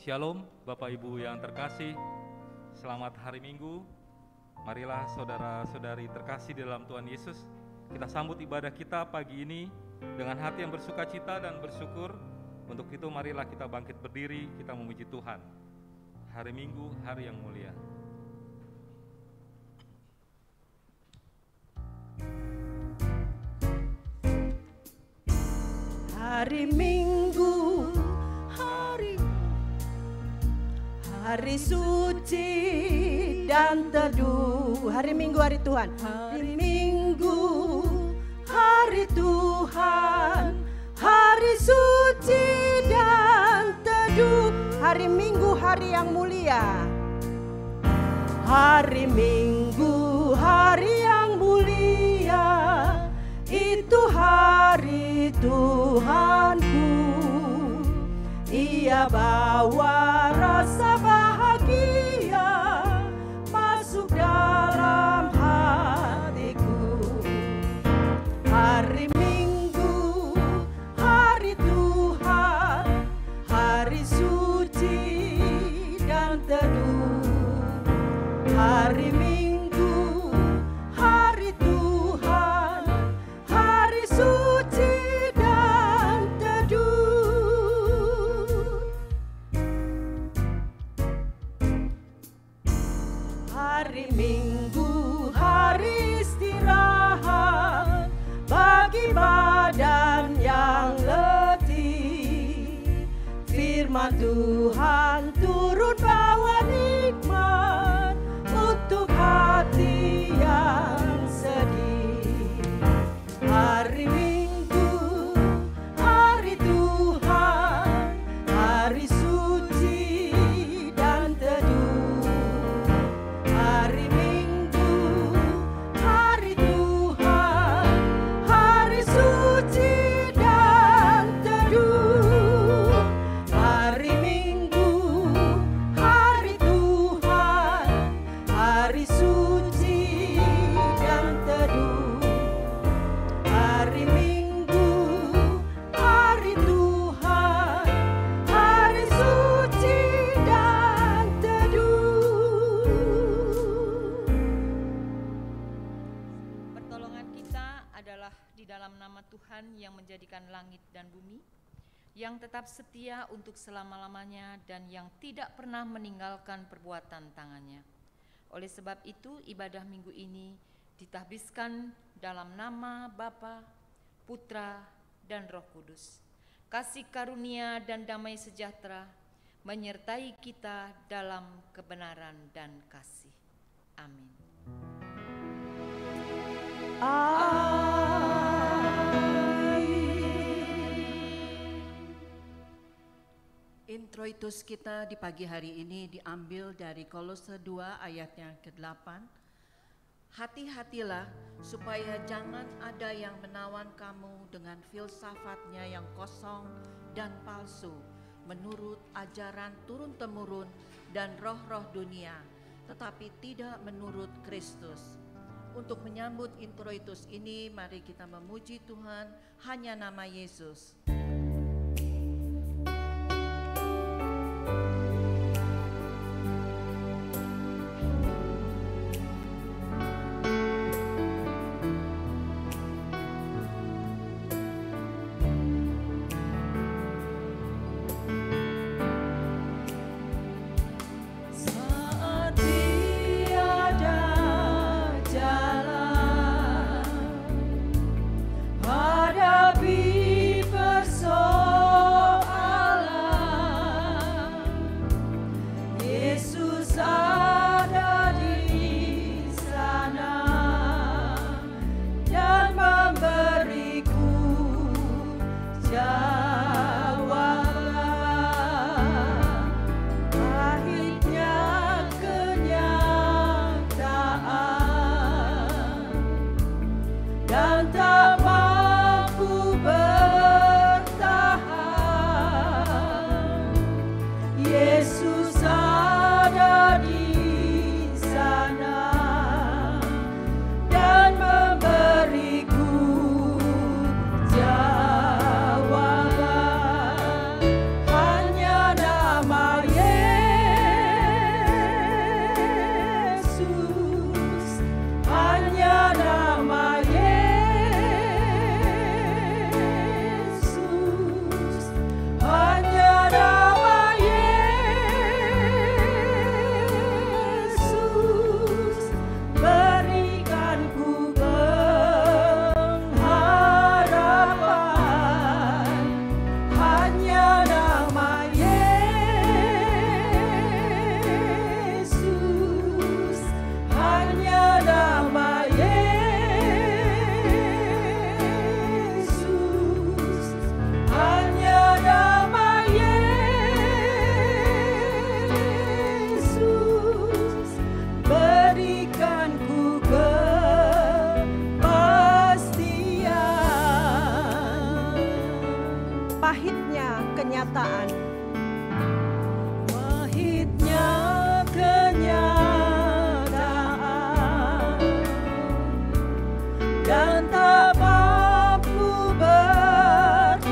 Shalom, Bapak Ibu yang terkasih, selamat hari Minggu. Marilah saudara-saudari terkasih di dalam Tuhan Yesus, kita sambut ibadah kita pagi ini dengan hati yang bersukacita dan bersyukur. Untuk itu marilah kita bangkit berdiri, kita memuji Tuhan. Hari Minggu, hari yang mulia. Hari Minggu, hari suci dan teduh. Hari Minggu, hari Tuhan. Hari Minggu, hari Tuhan. Hari suci dan teduh. Hari Minggu, hari yang mulia. Hari Minggu, hari yang mulia. Itu hari Tuhanku. Ia bawa rasa bahagia masuk dalam hatiku. Hari Minggu, hari Tuhan, hari suci dan teduh. Hari Minggu, hari Tuhan, hari suci dan teduh. Hari Minggu, hari istirahat bagi badan yang letih. Firman Tuhan turun bawa nikmat untuk hati yang sedih. Hari Minggu, hari Tuhan, hari suci dan teduh. Hari Minggu, hari Tuhan, hari suci dan teduh. Hari Minggu, hari Tuhan, hari suci dan teduh. Hari Minggu, hari Tuhan, hari suci dan teduh. Pertolongan kita adalah di dalam nama Tuhan yang menjadikan langit dan bumi, yang tetap setia untuk selama-lamanya dan yang tidak pernah meninggalkan perbuatan tangannya. Oleh sebab itu, ibadah minggu ini ditahbiskan dalam nama Bapa, Putra, dan Roh Kudus. Kasih karunia dan damai sejahtera menyertai kita dalam kebenaran dan kasih. Amin. Introitus kita di pagi hari ini diambil dari Kolose 2 ayat yang ke-8. Hati-hatilah supaya jangan ada yang menawan kamu dengan filsafatnya yang kosong dan palsu, menurut ajaran turun-temurun dan roh-roh dunia, tetapi tidak menurut Kristus. Untuk menyambut introitus ini, mari kita memuji Tuhan, hanya nama Yesus. Saat tiada jalan, hadapi persoalan. kenyataan. Pahitnya kenyataan dan tak mampu bertahan.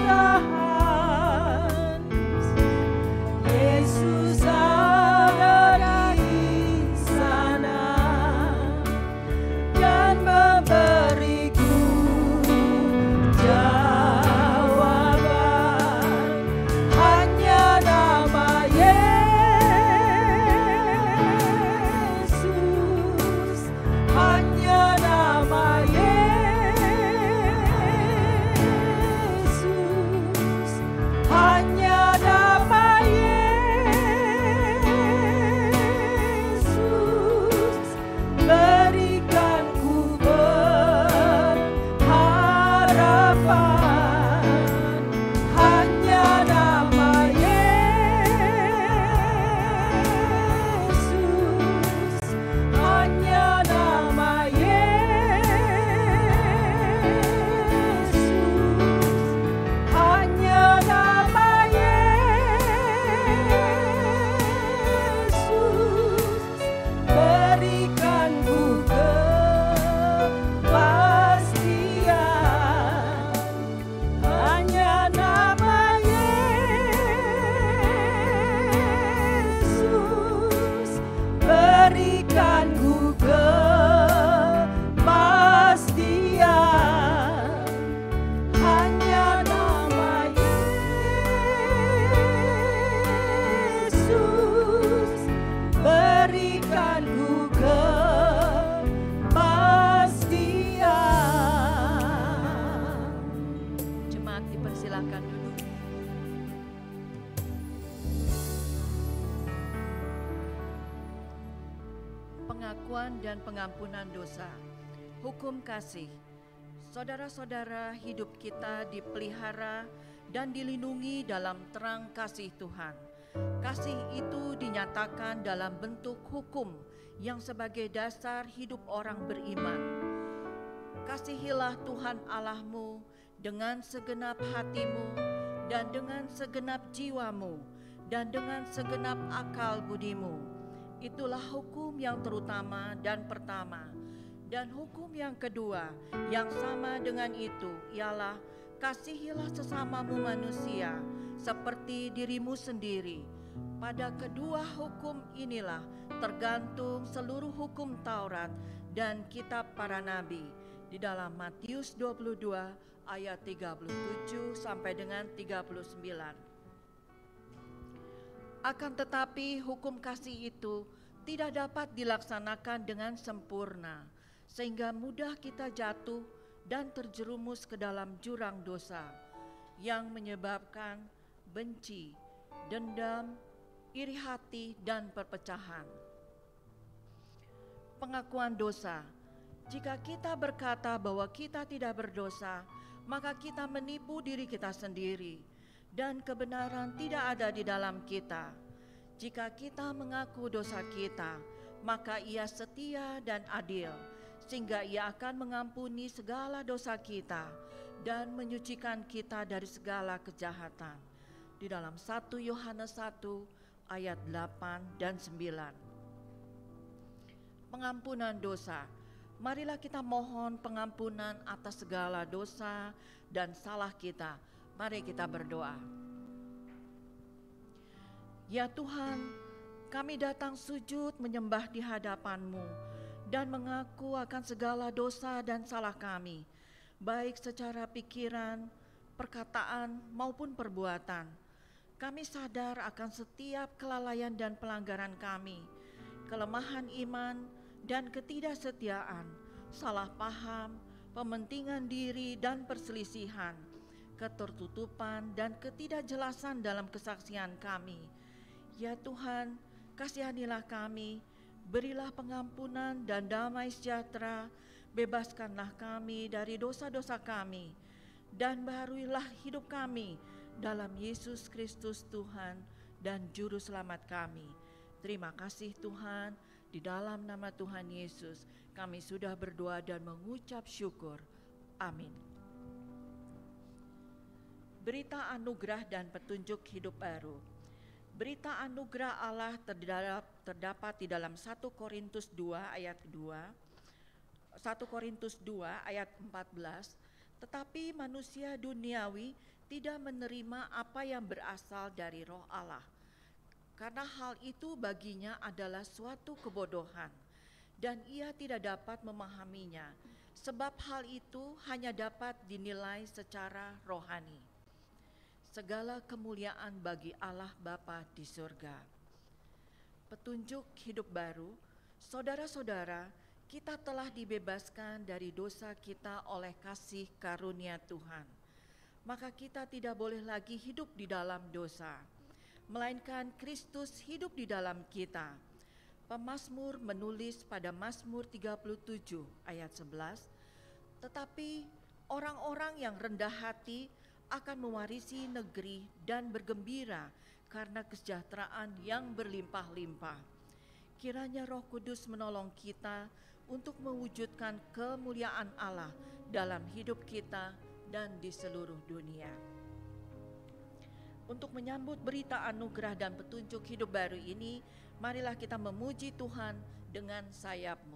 Yesus ada di sana dan memberiku jawaban. Hanya nama Yesus, hanya nama Yesus, hanya nama Yesus, berikan ku berharapan. Hanya nama Yesus, hanya nama Yesus, hanya nama Yesus, berikan ku kepastian. Hanya nama Yesus, berikan ku kepastian. Hanya nama Yesus, berikan ku kepastian. Jemaat dipersilakan duduk. Pengakuan dan pengampunan dosa. Hukum kasih. Saudara-saudara, hidup kita dipelihara dan dilindungi dalam terang kasih Tuhan. Kasih itu dinyatakan dalam bentuk hukum yang sebagai dasar hidup orang beriman. Kasihilah Tuhan Allahmu dengan segenap hatimu dan dengan segenap jiwamu dan dengan segenap akal budimu. Itulah hukum yang terutama dan pertama. Dan hukum yang kedua yang sama dengan itu ialah kasihilah sesamamu manusia seperti dirimu sendiri. Pada kedua hukum inilah tergantung seluruh hukum Taurat dan kitab para nabi. Di dalam Matius 22 ayat 37 sampai dengan 39. Akan tetapi hukum kasih itu tidak dapat dilaksanakan dengan sempurna, sehingga mudah kita jatuh dan terjerumus ke dalam jurang dosa yang menyebabkan benci, dendam, iri hati, dan perpecahan. Pengakuan dosa. Jika kita berkata bahwa kita tidak berdosa, maka kita menipu diri kita sendiri dan kebenaran tidak ada di dalam kita. Jika kita mengaku dosa kita, maka Ia setia dan adil, sehingga Ia akan mengampuni segala dosa kita dan menyucikan kita dari segala kejahatan. Di dalam 1 Yohanes 1 ayat 8 dan 9. Pengampunan dosa. Marilah kita mohon pengampunan atas segala dosa dan salah kita. Mari kita berdoa. Ya Tuhan, kami datang sujud menyembah di hadapan-Mu dan mengaku akan segala dosa dan salah kami, baik secara pikiran, perkataan maupun perbuatan. Kami sadar akan setiap kelalaian dan pelanggaran kami, kelemahan iman dan ketidaksetiaan, salah paham, pementingan diri dan perselisihan, ketertutupan dan ketidakjelasan dalam kesaksian kami. Ya Tuhan, kasihanilah kami, berilah pengampunan dan damai sejahtera, bebaskanlah kami dari dosa-dosa kami, dan baharuilah hidup kami dalam Yesus Kristus Tuhan dan Juru Selamat kami. Terima kasih Tuhan, di dalam nama Tuhan Yesus kami sudah berdoa dan mengucap syukur. Amin. Berita anugerah dan petunjuk hidup baru. Berita anugerah Allah terdapat di dalam 1 Korintus 2 ayat 2, 1 Korintus 2 ayat 14. Tetapi manusia duniawi tidak menerima apa yang berasal dari Roh Allah, karena hal itu baginya adalah suatu kebodohan, dan ia tidak dapat memahaminya, sebab hal itu hanya dapat dinilai secara rohani. Segala kemuliaan bagi Allah Bapa di surga. Petunjuk hidup baru. Saudara-saudara, kita telah dibebaskan dari dosa kita oleh kasih karunia Tuhan. Maka kita tidak boleh lagi hidup di dalam dosa, melainkan Kristus hidup di dalam kita. Pemazmur menulis pada Mazmur 37 ayat 11, tetapi orang-orang yang rendah hati akan mewarisi negeri dan bergembira karena kesejahteraan yang berlimpah-limpah. Kiranya Roh Kudus menolong kita untuk mewujudkan kemuliaan Allah dalam hidup kita dan di seluruh dunia. Untuk menyambut berita anugerah dan petunjuk hidup baru ini, marilah kita memuji Tuhan dengan sayap-Mu.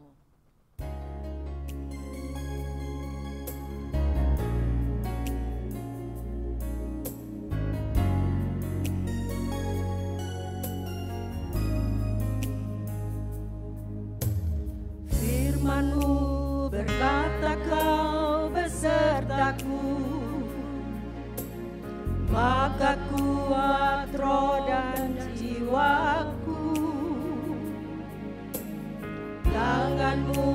Firman-Mu berkata Kau besertaku, maka kuat roh dan jiwaku. Tangan-Mu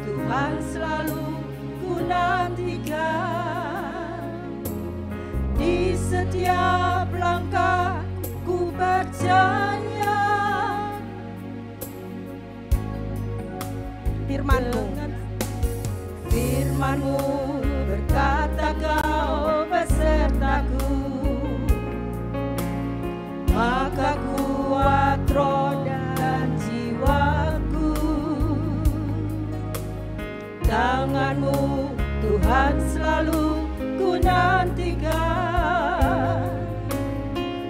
Tuhan selalu ku nantikan, di setiap langkah ku percaya. Firman-Mu berkata Kau besertaku, maka kuat roh dan jiwaku. Tangan-Mu Tuhan selalu ku nantikan,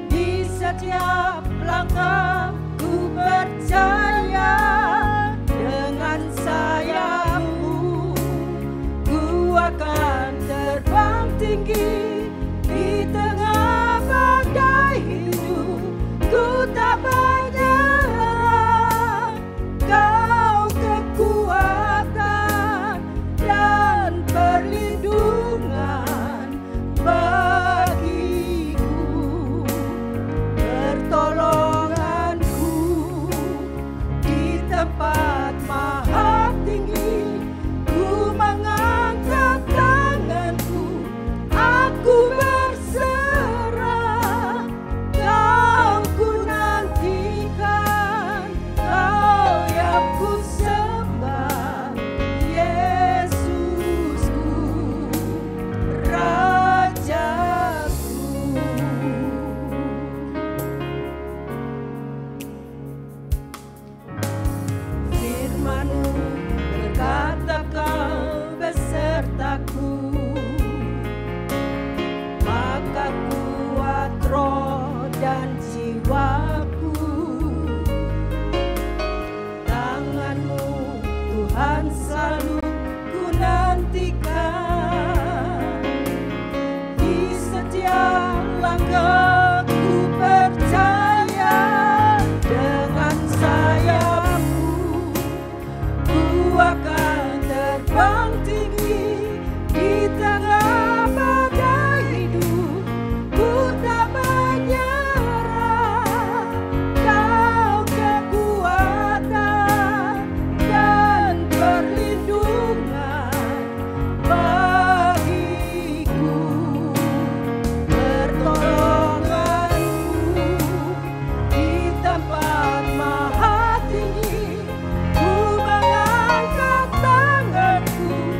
di setiap langkah ku percaya. Dengan sayap-Mu ku akan terbang tinggi, di tengah badai hidup ku tak menyerah. Kau kekuatan dan perlindungan bagiku, pertolonganku di tempat maha tinggi. Ku mengangkat tanganku, aku berserah. Kau ku nantikan, Kau yang ku sembah, Yesusku, Rajaku. Firman-Mu berkata Kau besertaku, maka kuat roh dan jiwaku. Tangan-Mu Tuhan selalu ku nantikan, di setiap langkah ku percaya. Dengan sayap-Mu ku akan terbang tinggi, di tengah badai hidup ku tak menyerah. Kau kekuatan dan perlindungan bagiku, pertolongan-Mu di tempat maha tinggi. Ku mengangkat tanganku,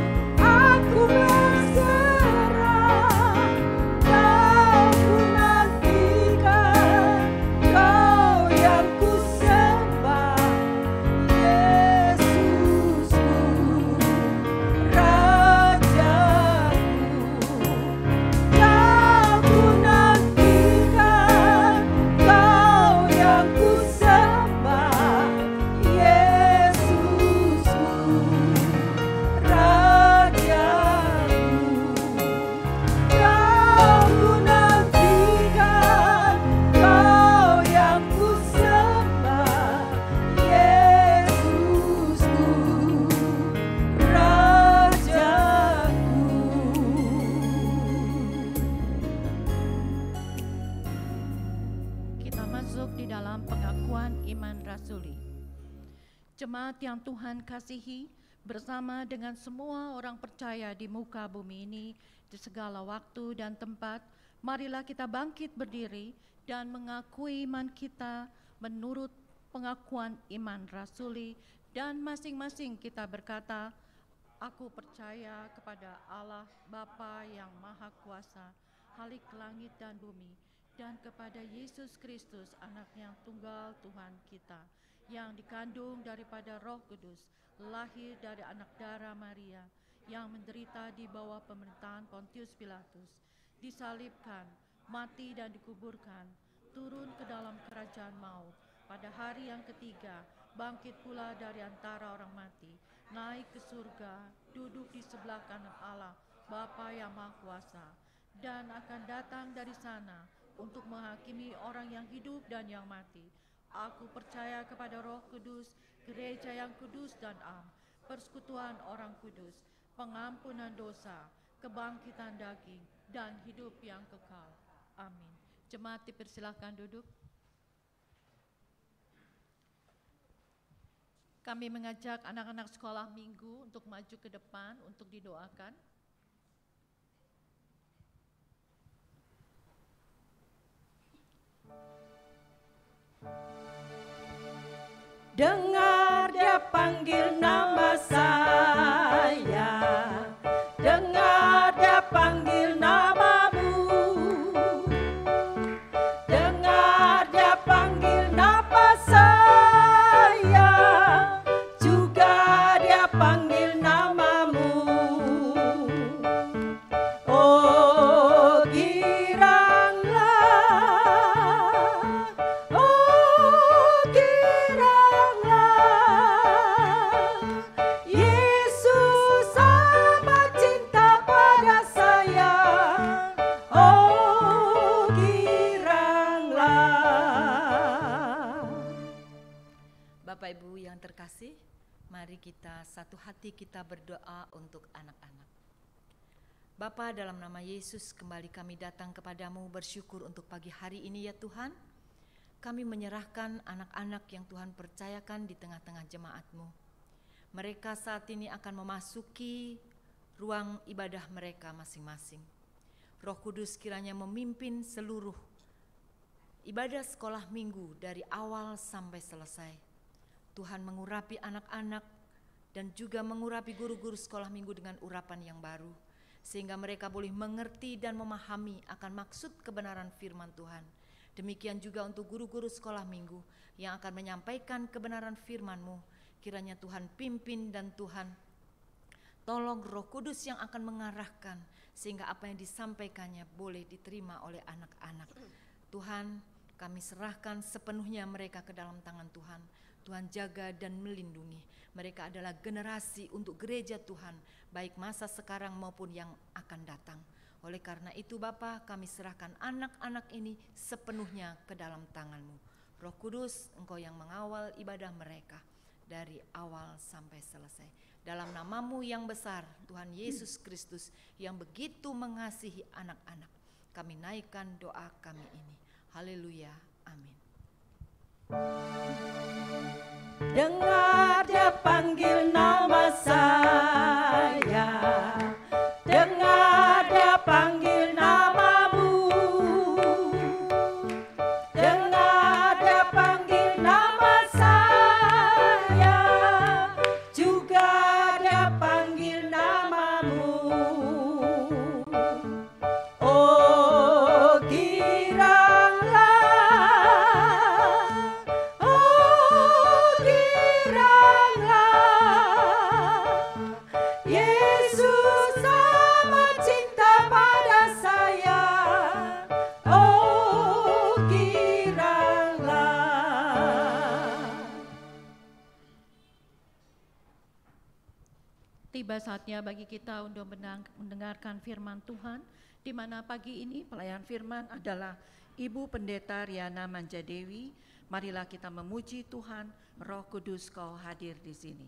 Jemaat yang Tuhan kasihi, bersama dengan semua orang percaya di muka bumi ini, di segala waktu dan tempat, marilah kita bangkit berdiri dan mengakui iman kita menurut pengakuan iman rasuli, dan masing-masing kita berkata, aku percaya kepada Allah Bapa yang Maha Kuasa, Khalik langit dan bumi, dan kepada Yesus Kristus, anak yang tunggal Tuhan kita, yang dikandung daripada Roh Kudus, lahir dari anak darah Maria, yang menderita di bawah pemerintahan Pontius Pilatus, disalibkan, mati dan dikuburkan, turun ke dalam kerajaan maut, pada hari yang ketiga bangkit pula dari antara orang mati, naik ke surga, duduk di sebelah kanan Allah Bapa yang Maha Kuasa, dan akan datang dari sana untuk menghakimi orang yang hidup dan yang mati. Aku percaya kepada Roh Kudus, gereja yang kudus dan am, persekutuan orang kudus, pengampunan dosa, kebangkitan daging, dan hidup yang kekal. Amin. Jemaat dipersilakan duduk. Kami mengajak anak-anak sekolah minggu untuk maju ke depan untuk didoakan. Dengar dia panggil nama saya, dengar dia panggil namamu, dengar dia panggil nama saya, juga dia panggil namamu. Oh giranglah, oh giranglah, Yesus amat cinta pada saya. Oh giranglah. Bapak Ibu yang terkasih, mari kita satu hati kita berdoa untuk anak-anak. Bapa, dalam nama Yesus kembali kami datang kepadamu bersyukur untuk pagi hari ini ya Tuhan. Kami menyerahkan anak-anak yang Tuhan percayakan di tengah-tengah jemaat-Mu. Mereka saat ini akan memasuki ruang ibadah mereka masing-masing. Roh Kudus kiranya memimpin seluruh ibadah sekolah minggu dari awal sampai selesai. Tuhan mengurapi anak-anak dan juga mengurapi guru-guru sekolah minggu dengan urapan yang baru, sehingga mereka boleh mengerti dan memahami akan maksud kebenaran firman Tuhan. Demikian juga untuk guru-guru sekolah minggu yang akan menyampaikan kebenaran firman-Mu. Kiranya Tuhan pimpin dan Tuhan tolong Roh Kudus yang akan mengarahkan, sehingga apa yang disampaikannya boleh diterima oleh anak-anak. Tuhan, kami serahkan sepenuhnya mereka ke dalam tangan Tuhan. Tuhan jaga dan melindungi. Mereka adalah generasi untuk gereja Tuhan, baik masa sekarang maupun yang akan datang. Oleh karena itu Bapa, kami serahkan anak-anak ini sepenuhnya ke dalam tangan-Mu. Roh Kudus, Engkau yang mengawal ibadah mereka dari awal sampai selesai. Dalam nama-Mu yang besar, Tuhan Yesus Kristus yang begitu mengasihi anak-anak, kami naikkan doa kami ini. Haleluya, amin. Dengar dia panggil nama saya, dengar dia panggil namamu, dengar dia panggil nama saya, juga dia panggil namamu. Oh giranglah, oh giranglah, Yesus amat cinta pada saya. Oh giranglah. Tiba saatnya bagi kita untuk mendengarkan firman Tuhan, di mana pagi ini pelayan firman adalah Ibu Pendeta Riana Manjadewi. Marilah kita memuji Tuhan, Roh Kudus Kau hadir di sini.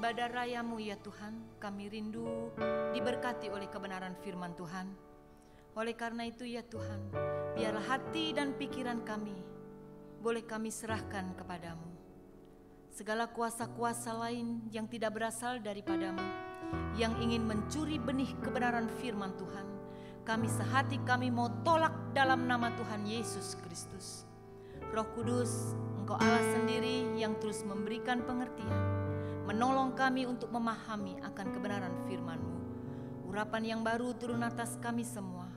ibadah Rayamu ya Tuhan, kami rindu diberkati oleh kebenaran firman Tuhan. Oleh karena itu ya Tuhan, biarlah hati dan pikiran kami boleh kami serahkan kepadamu. Segala kuasa-kuasa lain yang tidak berasal daripadamu, yang ingin mencuri benih kebenaran firman Tuhan, kami sehati kami mau tolak dalam nama Tuhan Yesus Kristus. Roh Kudus, Engkau Allah sendiri yang terus memberikan pengertian, menolong kami untuk memahami akan kebenaran firman-Mu. Urapan yang baru turun atas kami semua,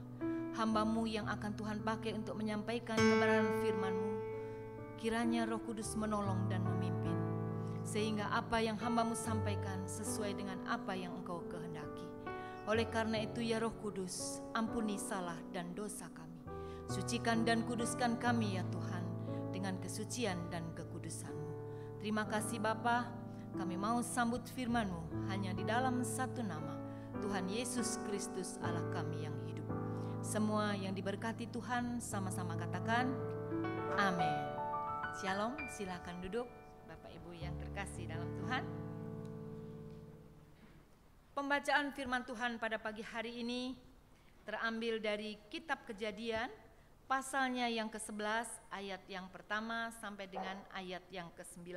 hamba-Mu yang akan Tuhan pakai untuk menyampaikan kebenaran firman-Mu. Kiranya Roh Kudus menolong dan memimpin, sehingga apa yang hamba-Mu sampaikan sesuai dengan apa yang Engkau kehendaki. Oleh karena itu ya Roh Kudus, ampuni salah dan dosa kami. Sucikan dan kuduskan kami ya Tuhan, dengan kesucian dan kekudusan-Mu. Terima kasih Bapa, kami mau sambut firman-Mu hanya di dalam satu nama, Tuhan Yesus Kristus Allah kami yang hidup. Semua yang diberkati Tuhan sama-sama katakan, amin. Shalom, silakan duduk Bapak Ibu yang terkasih dalam Tuhan. Pembacaan firman Tuhan pada pagi hari ini terambil dari kitab Kejadian, pasalnya yang ke-11, ayat yang pertama sampai dengan ayat yang ke-9.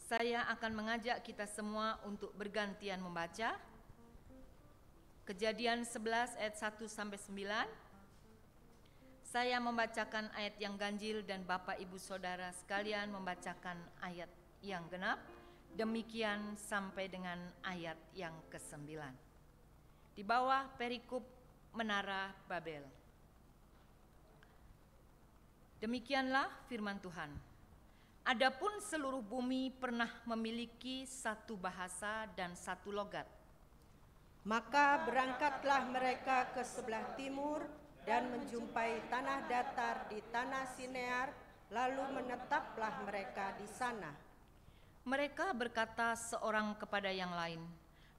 Saya akan mengajak kita semua untuk bergantian membaca. Kejadian 11 ayat 1 sampai 9. Saya membacakan ayat yang ganjil dan Bapak Ibu Saudara sekalian membacakan ayat yang genap. Demikian sampai dengan ayat yang ke-9. Di bawah perikop Menara Babel. Demikianlah firman Tuhan. Adapun seluruh bumi pernah memiliki satu bahasa dan satu logat. Maka berangkatlah mereka ke sebelah timur dan menjumpai tanah datar di tanah Sinear, lalu menetaplah mereka di sana. Mereka berkata seorang kepada yang lain,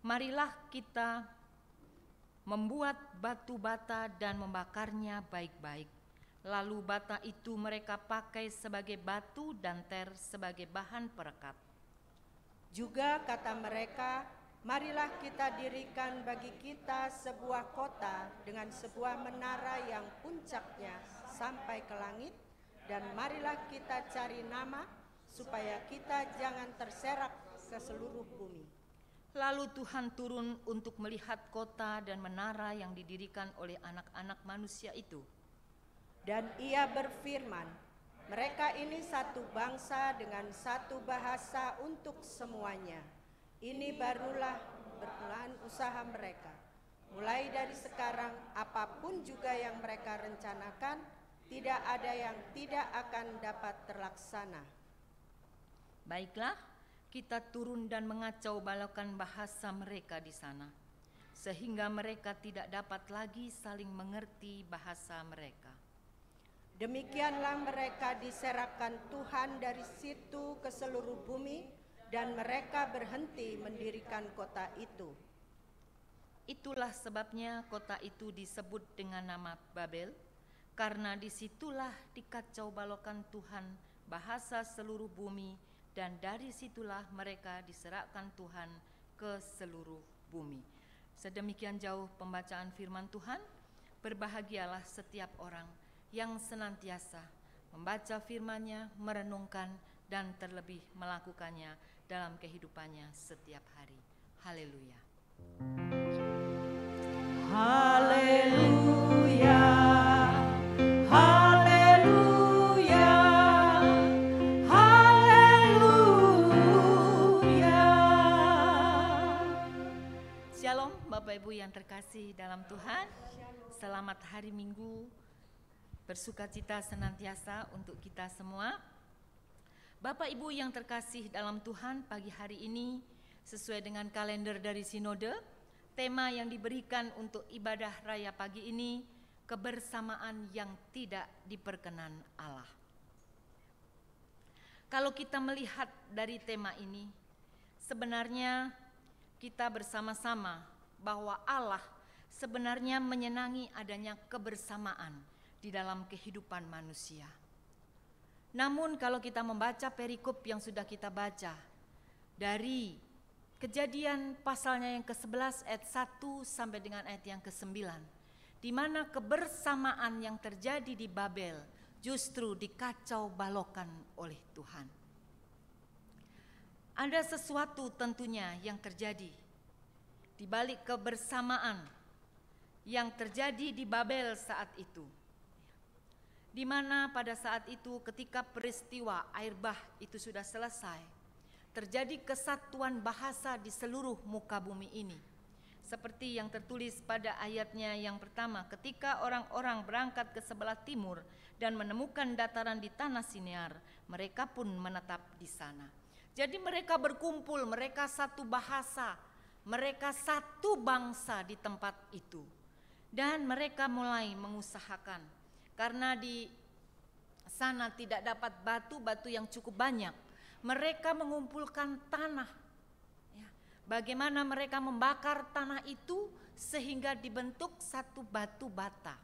marilah kita membuat batu bata dan membakarnya baik-baik. Lalu bata itu mereka pakai sebagai batu dan ter sebagai bahan perekat. Juga kata mereka, marilah kita dirikan bagi kita sebuah kota dengan sebuah menara yang puncaknya sampai ke langit, dan marilah kita cari nama supaya kita jangan terserak ke seluruh bumi. Lalu Tuhan turun untuk melihat kota dan menara yang didirikan oleh anak-anak manusia itu. Dan ia berfirman, mereka ini satu bangsa dengan satu bahasa untuk semuanya. Ini barulah bermula usaha mereka. Mulai dari sekarang, apapun juga yang mereka rencanakan, tidak ada yang tidak akan dapat terlaksana. Baiklah, kita turun dan mengacau balaukan bahasa mereka di sana, sehingga mereka tidak dapat lagi saling mengerti bahasa mereka. Demikianlah mereka diserahkan Tuhan dari situ ke seluruh bumi, dan mereka berhenti mendirikan kota itu. Itulah sebabnya kota itu disebut dengan nama Babel, karena disitulah dikacau balaukan Tuhan bahasa seluruh bumi, dan dari situlah mereka diserahkan Tuhan ke seluruh bumi. Sedemikian jauh pembacaan firman Tuhan. Berbahagialah setiap orang yang senantiasa membaca firman-Nya, merenungkan, dan terlebih melakukannya dalam kehidupannya setiap hari. Haleluya. Haleluya, haleluya, haleluya. Shalom Bapak Ibu yang terkasih dalam Tuhan. Selamat hari Minggu. Bersukacita senantiasa untuk kita semua. Bapak Ibu yang terkasih dalam Tuhan, pagi hari ini sesuai dengan kalender dari Sinode, tema yang diberikan untuk ibadah raya pagi ini, kebersamaan yang tidak diperkenan Allah. Kalau kita melihat dari tema ini, sebenarnya kita bersama-sama bahwa Allah sebenarnya menyenangi adanya kebersamaan di dalam kehidupan manusia. Namun kalau kita membaca perikop yang sudah kita baca, dari Kejadian pasalnya yang ke-11 ayat 1 sampai dengan ayat yang ke-9, di mana kebersamaan yang terjadi di Babel justru dikacau balokkan oleh Tuhan. Ada sesuatu tentunya yang terjadi di balik kebersamaan yang terjadi di Babel saat itu, di mana pada saat itu ketika peristiwa air bah itu sudah selesai, terjadi kesatuan bahasa di seluruh muka bumi ini. Seperti yang tertulis pada ayatnya yang pertama, ketika orang-orang berangkat ke sebelah timur dan menemukan dataran di tanah Sinear, mereka pun menetap di sana. Jadi mereka berkumpul, mereka satu bahasa, mereka satu bangsa di tempat itu. Dan mereka mulai mengusahakan, karena di sana tidak dapat batu-batu yang cukup banyak. Mereka mengumpulkan tanah. Bagaimana mereka membakar tanah itu sehingga dibentuk satu batu bata.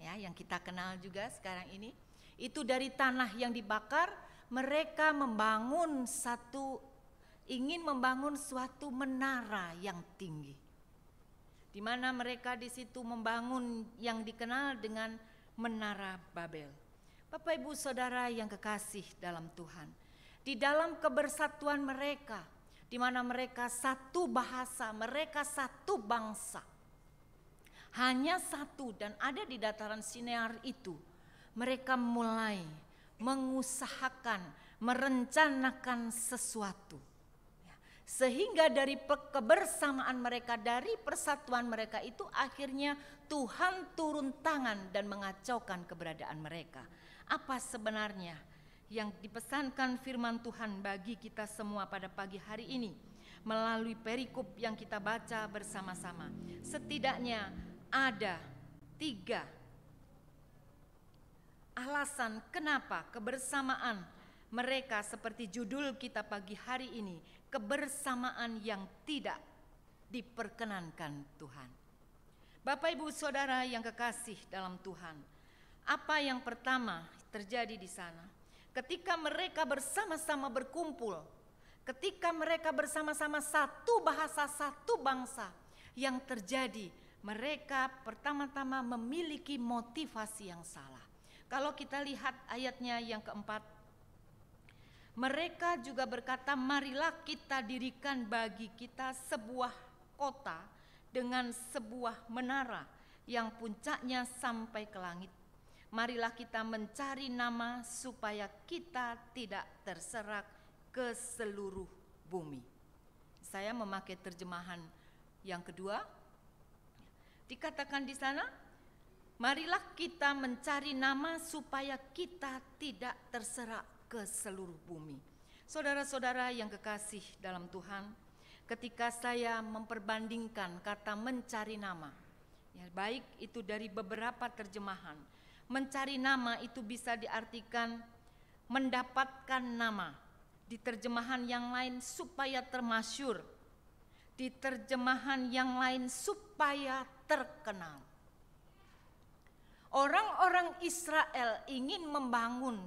Yang kita kenal juga sekarang ini. Itu dari tanah yang dibakar, mereka ingin membangun suatu menara yang tinggi. Di mana mereka di situ membangun yang dikenal dengan Menara Babel. Bapak Ibu Saudara yang kekasih dalam Tuhan, di dalam kebersatuan mereka, di mana mereka satu bahasa, mereka satu bangsa, hanya satu dan ada di dataran Sinear itu, mereka mulai mengusahakan, merencanakan sesuatu. Sehingga dari kebersamaan mereka, dari persatuan mereka itu akhirnya Tuhan turun tangan dan mengacaukan keberadaan mereka. Apa sebenarnya yang dipesankan firman Tuhan bagi kita semua pada pagi hari ini melalui perikop yang kita baca bersama-sama? Setidaknya ada 3 alasan kenapa kebersamaan mereka, seperti judul kita pagi hari ini, kebersamaan yang tidak diperkenankan Tuhan. Bapak Ibu Saudara yang kekasih dalam Tuhan, apa yang pertama terjadi di sana? Ketika mereka bersama-sama berkumpul, ketika mereka bersama-sama satu bahasa, satu bangsa, yang terjadi mereka pertama-tama memiliki motivasi yang salah. Kalau kita lihat ayatnya yang keempat, mereka juga berkata, marilah kita dirikan bagi kita sebuah kota dengan sebuah menara yang puncaknya sampai ke langit. Marilah kita mencari nama supaya kita tidak terserak ke seluruh bumi. Saya memakai terjemahan yang kedua. Dikatakan di sana, marilah kita mencari nama supaya kita tidak terserak ke seluruh bumi. Saudara-saudara yang kekasih dalam Tuhan, ketika saya memperbandingkan kata mencari nama, baik itu dari beberapa terjemahan, mencari nama itu bisa diartikan mendapatkan nama. Di terjemahan yang lain supaya termasyur. Di terjemahan yang lain supaya terkenal. Orang-orang Israel ingin membangun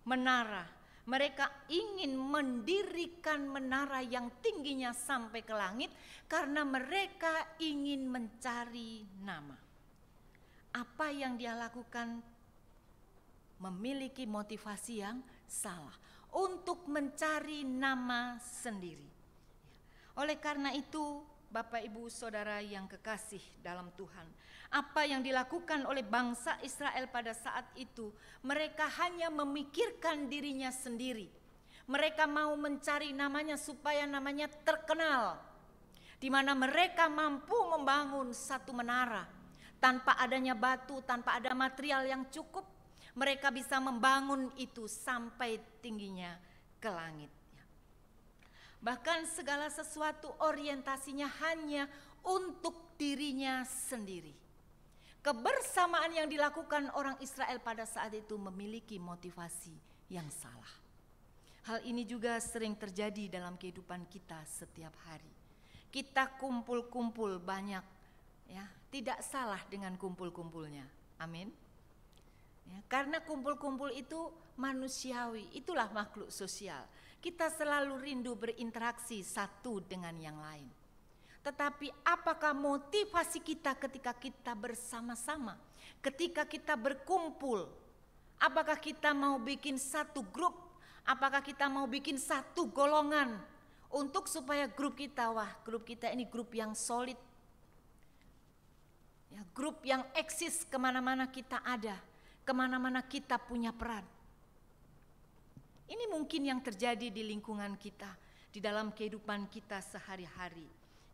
menara. Mereka ingin mendirikan menara yang tingginya sampai ke langit karena mereka ingin mencari nama. Apa yang dia lakukan? Memiliki motivasi yang salah untuk mencari nama sendiri. Oleh karena itu, Bapak Ibu Saudara yang kekasih dalam Tuhan, apa yang dilakukan oleh bangsa Israel pada saat itu, mereka hanya memikirkan dirinya sendiri. Mereka mau mencari namanya supaya namanya terkenal, di mana mereka mampu membangun satu menara. Tanpa adanya batu, tanpa ada material yang cukup, mereka bisa membangun itu sampai tingginya ke langit. Bahkan segala sesuatu orientasinya hanya untuk dirinya sendiri. Kebersamaan yang dilakukan orang Israel pada saat itu memiliki motivasi yang salah. Hal ini juga sering terjadi dalam kehidupan kita setiap hari. Kita kumpul-kumpul banyak, tidak salah dengan kumpul-kumpulnya. Amin. Karena kumpul-kumpul itu manusiawi, itulah makhluk sosial. Kita selalu rindu berinteraksi satu dengan yang lain. Tetapi apakah motivasi kita ketika kita bersama-sama, ketika kita berkumpul? Apakah kita mau bikin satu grup? Apakah kita mau bikin satu golongan untuk supaya grup kita, grup kita ini grup yang solid, ya, grup yang eksis kemana-mana kita ada, kemana-mana kita punya peran. Ini mungkin yang terjadi di lingkungan kita, di dalam kehidupan kita sehari-hari,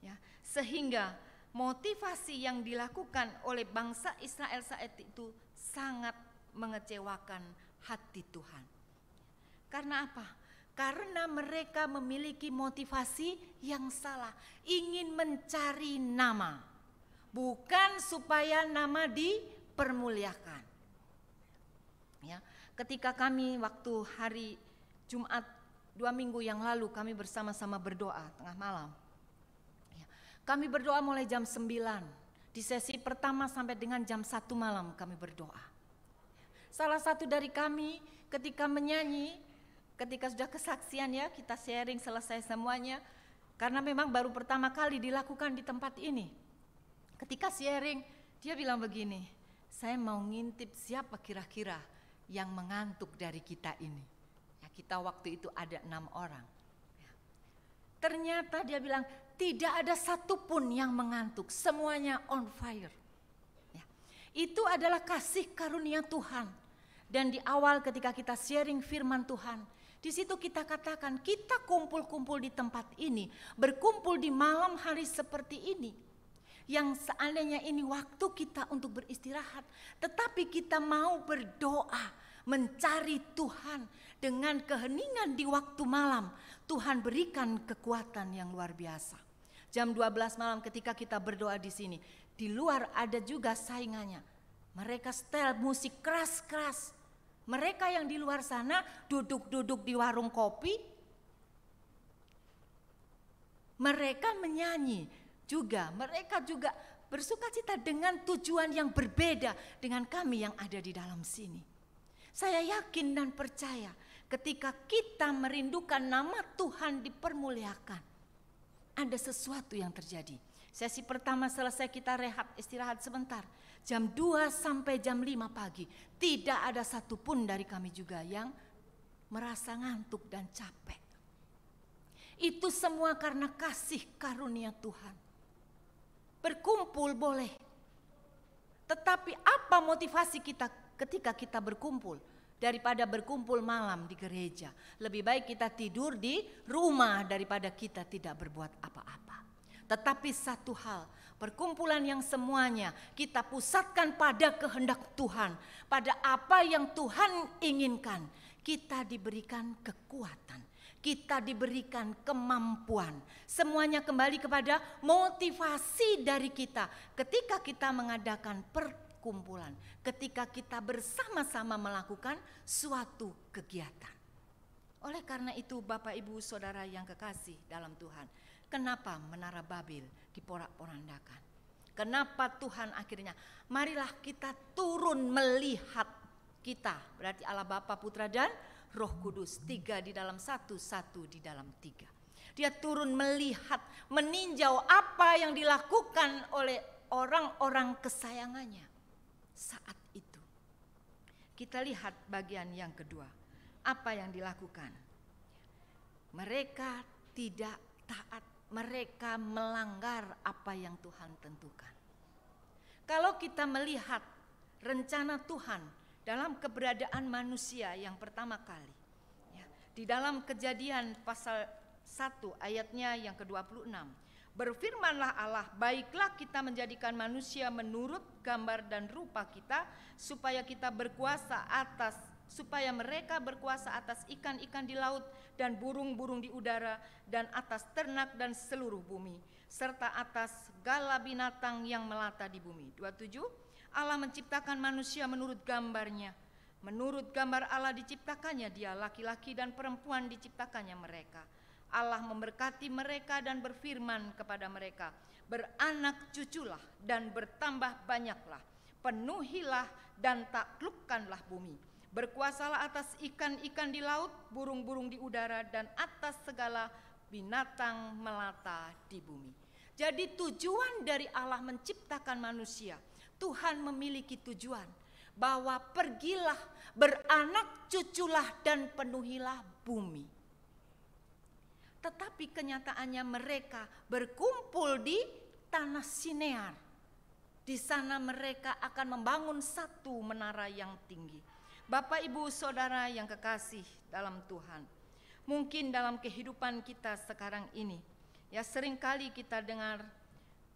ya. Sehingga motivasi yang dilakukan oleh bangsa Israel saat itu sangat mengecewakan hati Tuhan. Karena apa? Karena mereka memiliki motivasi yang salah, ingin mencari nama, bukan supaya nama dipermuliakan. Ya, ketika kami waktu hari Jumat 2 minggu yang lalu kami bersama-sama berdoa tengah malam. Ya, kami berdoa mulai jam 9. Di sesi pertama sampai dengan jam 1 malam kami berdoa. Salah satu dari kami ketika menyanyi, ketika sudah kesaksian ya, kita sharing selesai semuanya. Karena memang baru pertama kali dilakukan di tempat ini. Ketika sharing, dia bilang begini, saya mau ngintip siapa kira-kira yang mengantuk dari kita ini. Ya, kita waktu itu ada 6 orang. Ya. Ternyata dia bilang tidak ada satupun yang mengantuk, semuanya on fire. Ya. Itu adalah kasih karunia Tuhan. Dan di awal ketika kita sharing firman Tuhan, di situ kita katakan kita kumpul-kumpul di tempat ini, berkumpul di malam hari seperti ini. Yang seandainya ini waktu kita untuk beristirahat, tetapi kita mau berdoa, mencari Tuhan dengan keheningan di waktu malam. Tuhan berikan kekuatan yang luar biasa. Jam 12 malam ketika kita berdoa di sini, di luar ada juga saingannya. Mereka setel musik keras-keras. Mereka yang di luar sana duduk-duduk di warung kopi. Mereka menyanyi juga. Mereka juga bersukacita dengan tujuan yang berbeda dengan kami yang ada di dalam sini. Saya yakin dan percaya ketika kita merindukan nama Tuhan dipermuliakan, ada sesuatu yang terjadi. Sesi pertama selesai, kita rehat istirahat sebentar. Jam 2 sampai jam 5 pagi. Tidak ada satupun dari kami juga yang merasa ngantuk dan capek. Itu semua karena kasih karunia Tuhan. Berkumpul boleh. Tetapi apa motivasi kita ketika kita berkumpul? Daripada berkumpul malam di gereja, lebih baik kita tidur di rumah daripada kita tidak berbuat apa-apa. Tetapi satu hal, perkumpulan yang semuanya kita pusatkan pada kehendak Tuhan, pada apa yang Tuhan inginkan. Kita diberikan kekuatan, kita diberikan kemampuan. Semuanya kembali kepada motivasi dari kita ketika kita mengadakan perkumpulan, ketika kita bersama-sama melakukan suatu kegiatan. Oleh karena itu Bapak Ibu Saudara yang kekasih dalam Tuhan, kenapa Menara Babel diporak-porandakan? Kenapa Tuhan akhirnya, marilah kita turun melihat kita, berarti Allah Bapa, Putra dan Roh Kudus, 3 di dalam 1, 1 di dalam 3. Dia turun melihat, meninjau apa yang dilakukan oleh orang-orang kesayangannya saat itu. Kita lihat bagian yang kedua, apa yang dilakukan. Mereka tidak taat, mereka melanggar apa yang Tuhan tentukan. Kalau kita melihat rencana Tuhan dalam keberadaan manusia yang pertama kali, ya, di dalam Kejadian pasal 1 ayatnya yang ke-26, berfirmanlah Allah, baiklah kita menjadikan manusia menurut gambar dan rupa kita, supaya mereka berkuasa atas ikan-ikan di laut dan burung-burung di udara dan atas ternak dan seluruh bumi, serta atas segala binatang yang melata di bumi. 27, Allah menciptakan manusia menurut gambarnya. Menurut gambar Allah diciptakannya dia, laki-laki dan perempuan diciptakannya mereka. Allah memberkati mereka dan berfirman kepada mereka, beranak cuculah dan bertambah banyaklah, penuhilah dan taklukkanlah bumi, Berkuasalah atas ikan-ikan di laut, burung-burung di udara, dan atas segala binatang melata di bumi. Jadi tujuan dari Allah menciptakan manusia, Tuhan memiliki tujuan bahwa pergilah, beranak cuculah dan penuhilah bumi. Tetapi kenyataannya mereka berkumpul di tanah Sinear. Di sana mereka akan membangun satu menara yang tinggi. Bapak, Ibu, Saudara yang kekasih dalam Tuhan, mungkin dalam kehidupan kita sekarang ini, ya seringkali kita dengar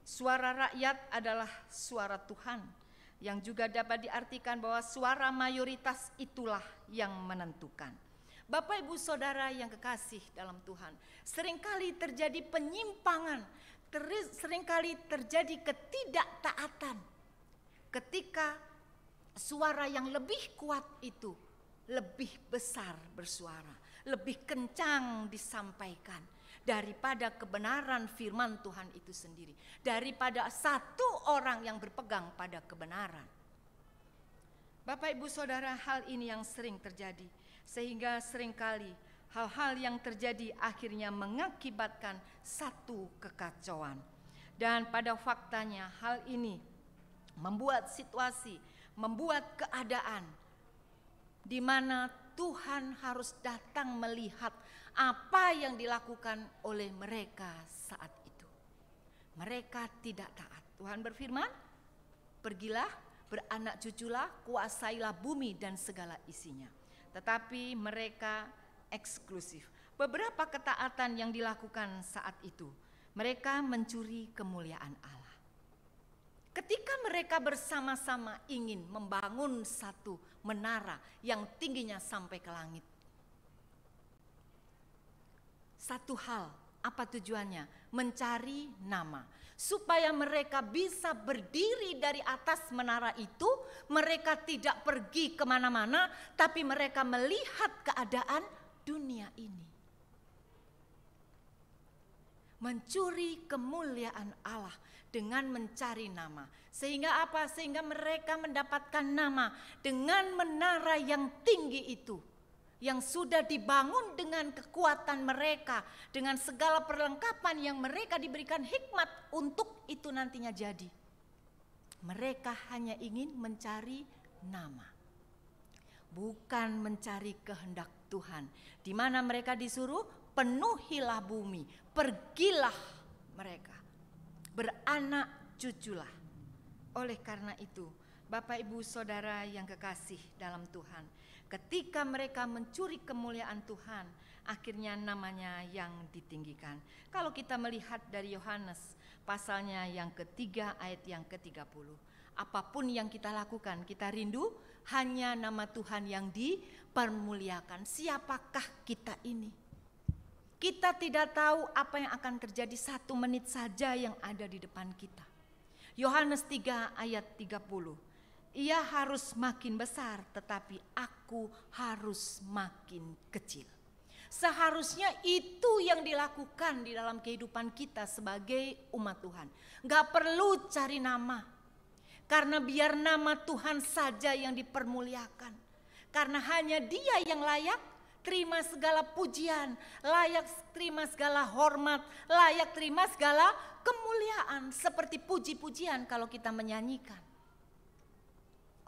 suara rakyat adalah suara Tuhan, yang juga dapat diartikan bahwa suara mayoritas itulah yang menentukan. Bapak, Ibu, Saudara yang kekasih dalam Tuhan, seringkali terjadi penyimpangan, seringkali terjadi ketidaktaatan ketika suara yang lebih kuat itu lebih besar bersuara, lebih kencang disampaikan daripada kebenaran firman Tuhan itu sendiri, daripada satu orang yang berpegang pada kebenaran. Bapak, Ibu, Saudara, hal ini yang sering terjadi, sehingga seringkali hal-hal yang terjadi akhirnya mengakibatkan satu kekacauan. Dan pada faktanya hal ini membuat situasi, membuat keadaan di mana Tuhan harus datang melihat apa yang dilakukan oleh mereka saat itu. Mereka tidak taat. Tuhan berfirman, pergilah, beranak cuculah, kuasailah bumi dan segala isinya. Tetapi mereka eksklusif. Beberapa ketaatan yang dilakukan saat itu, mereka mencuri kemuliaan Allah. Ketika mereka bersama-sama ingin membangun satu menara yang tingginya sampai ke langit. Satu hal, apa tujuannya? Mencari nama. Supaya mereka bisa berdiri dari atas menara itu, mereka tidak pergi kemana-mana, tapi mereka melihat keadaan dunia ini. Mencuri kemuliaan Allah dengan mencari nama. Sehingga apa? Sehingga mereka mendapatkan nama dengan menara yang tinggi itu, yang sudah dibangun dengan kekuatan mereka, dengan segala perlengkapan yang mereka diberikan hikmat untuk itu nantinya jadi. Mereka hanya ingin mencari nama, bukan mencari kehendak Tuhan, di mana mereka disuruh penuhilah bumi, pergilah mereka, beranak cuculah. Oleh karena itu, Bapak, Ibu, Saudara yang kekasih dalam Tuhan, ketika mereka mencuri kemuliaan Tuhan, akhirnya namanya yang ditinggikan. Kalau kita melihat dari Yohanes pasalnya yang ketiga ayat yang ke-30, apapun yang kita lakukan, kita rindu hanya nama Tuhan yang dipermuliakan. Siapakah kita ini? Kita tidak tahu apa yang akan terjadi 1 menit saja yang ada di depan kita. Yohanes 3 ayat 30. Ia harus makin besar, tetapi aku harus makin kecil. Seharusnya itu yang dilakukan di dalam kehidupan kita sebagai umat Tuhan. Gak perlu cari nama, karena biar nama Tuhan saja yang dipermuliakan. Karena hanya Dia yang layak terima segala pujian, layak terima segala hormat, layak terima segala kemuliaan, seperti puji-pujian kalau kita menyanyikan.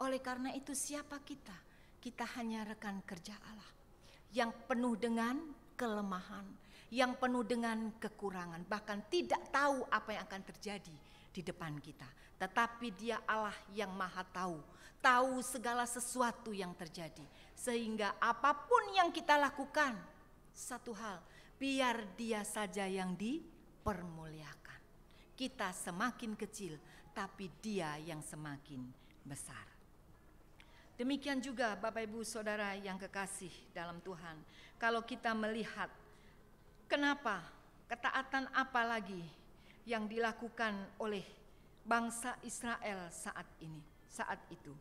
Oleh karena itu siapa kita? Kita hanya rekan kerja Allah yang penuh dengan kelemahan, yang penuh dengan kekurangan, bahkan tidak tahu apa yang akan terjadi di depan kita. Tetapi Dia Allah yang maha tahu, tahu segala sesuatu yang terjadi. Sehingga apapun yang kita lakukan, satu hal, biar Dia saja yang dipermuliakan. Kita semakin kecil, tapi Dia yang semakin besar. Demikian juga Bapak, Ibu, Saudara yang kekasih dalam Tuhan, kalau kita melihat kenapa, ketaatan apa lagi yang dilakukan oleh bangsa Israel saat itu.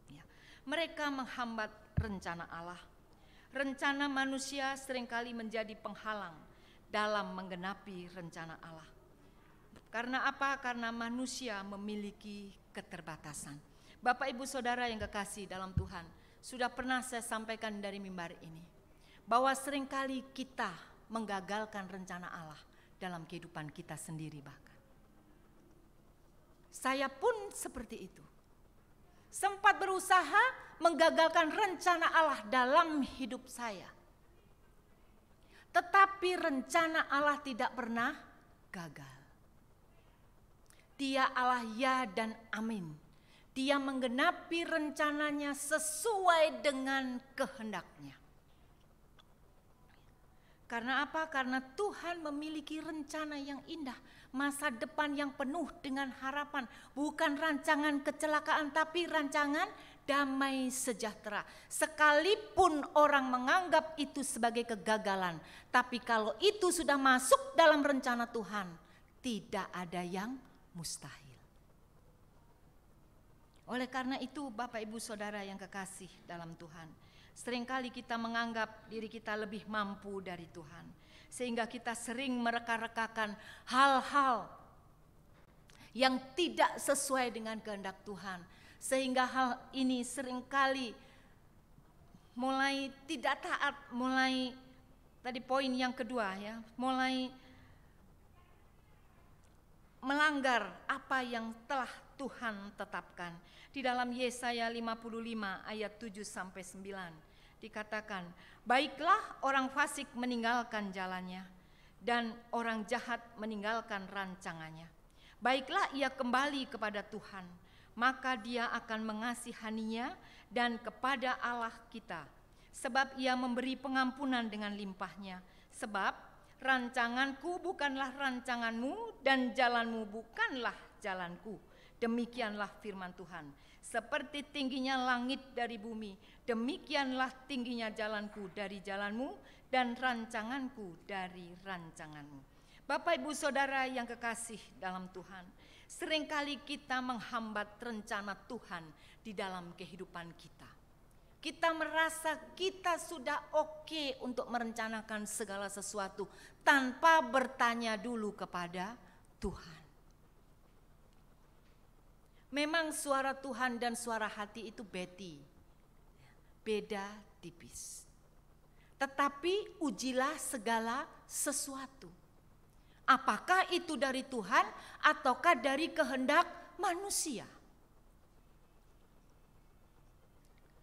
Ya. Mereka menghambat rencana Allah. Rencana manusia seringkali menjadi penghalang dalam menggenapi rencana Allah. Karena apa? Karena manusia memiliki keterbatasan. Bapak, Ibu, Saudara yang kekasih dalam Tuhan, sudah pernah saya sampaikan dari mimbar ini, bahwa seringkali kita menggagalkan rencana Allah dalam kehidupan kita sendiri bahkan. Saya pun seperti itu. Sempat berusaha menggagalkan rencana Allah dalam hidup saya. Tetapi rencana Allah tidak pernah gagal. Dia Allah ya dan amin. Dia menggenapi rencananya sesuai dengan kehendaknya. Karena apa? Karena Tuhan memiliki rencana yang indah, masa depan yang penuh dengan harapan, bukan rancangan kecelakaan tapi rancangan damai sejahtera. Sekalipun orang menganggap itu sebagai kegagalan, tapi kalau itu sudah masuk dalam rencana Tuhan, tidak ada yang mustahil. Oleh karena itu, Bapak Ibu Saudara yang kekasih dalam Tuhan, seringkali kita menganggap diri kita lebih mampu dari Tuhan, sehingga kita sering mereka-rekakan hal-hal yang tidak sesuai dengan kehendak Tuhan, sehingga hal ini seringkali mulai tidak taat, mulai tadi poin yang kedua ya, mulai melanggar apa yang telah Tuhan tetapkan. Di dalam Yesaya 55 ayat 7 sampai 9 dikatakan, baiklah orang fasik meninggalkan jalannya dan orang jahat meninggalkan rancangannya. Baiklah ia kembali kepada Tuhan, maka dia akan mengasihaninya dan kepada Allah kita. Sebab ia memberi pengampunan dengan limpahnya. Sebab rancanganku bukanlah rancanganmu dan jalanmu bukanlah jalanku. Demikianlah firman Tuhan. Seperti tingginya langit dari bumi, demikianlah tingginya jalanku dari jalanmu dan rancanganku dari rancanganmu. Bapak Ibu Saudara yang kekasih dalam Tuhan, seringkali kita menghambat rencana Tuhan di dalam kehidupan kita. Kita merasa kita sudah oke untuk merencanakan segala sesuatu tanpa bertanya dulu kepada Tuhan. Memang suara Tuhan dan suara hati itu beda tipis. Tetapi ujilah segala sesuatu. Apakah itu dari Tuhan ataukah dari kehendak manusia?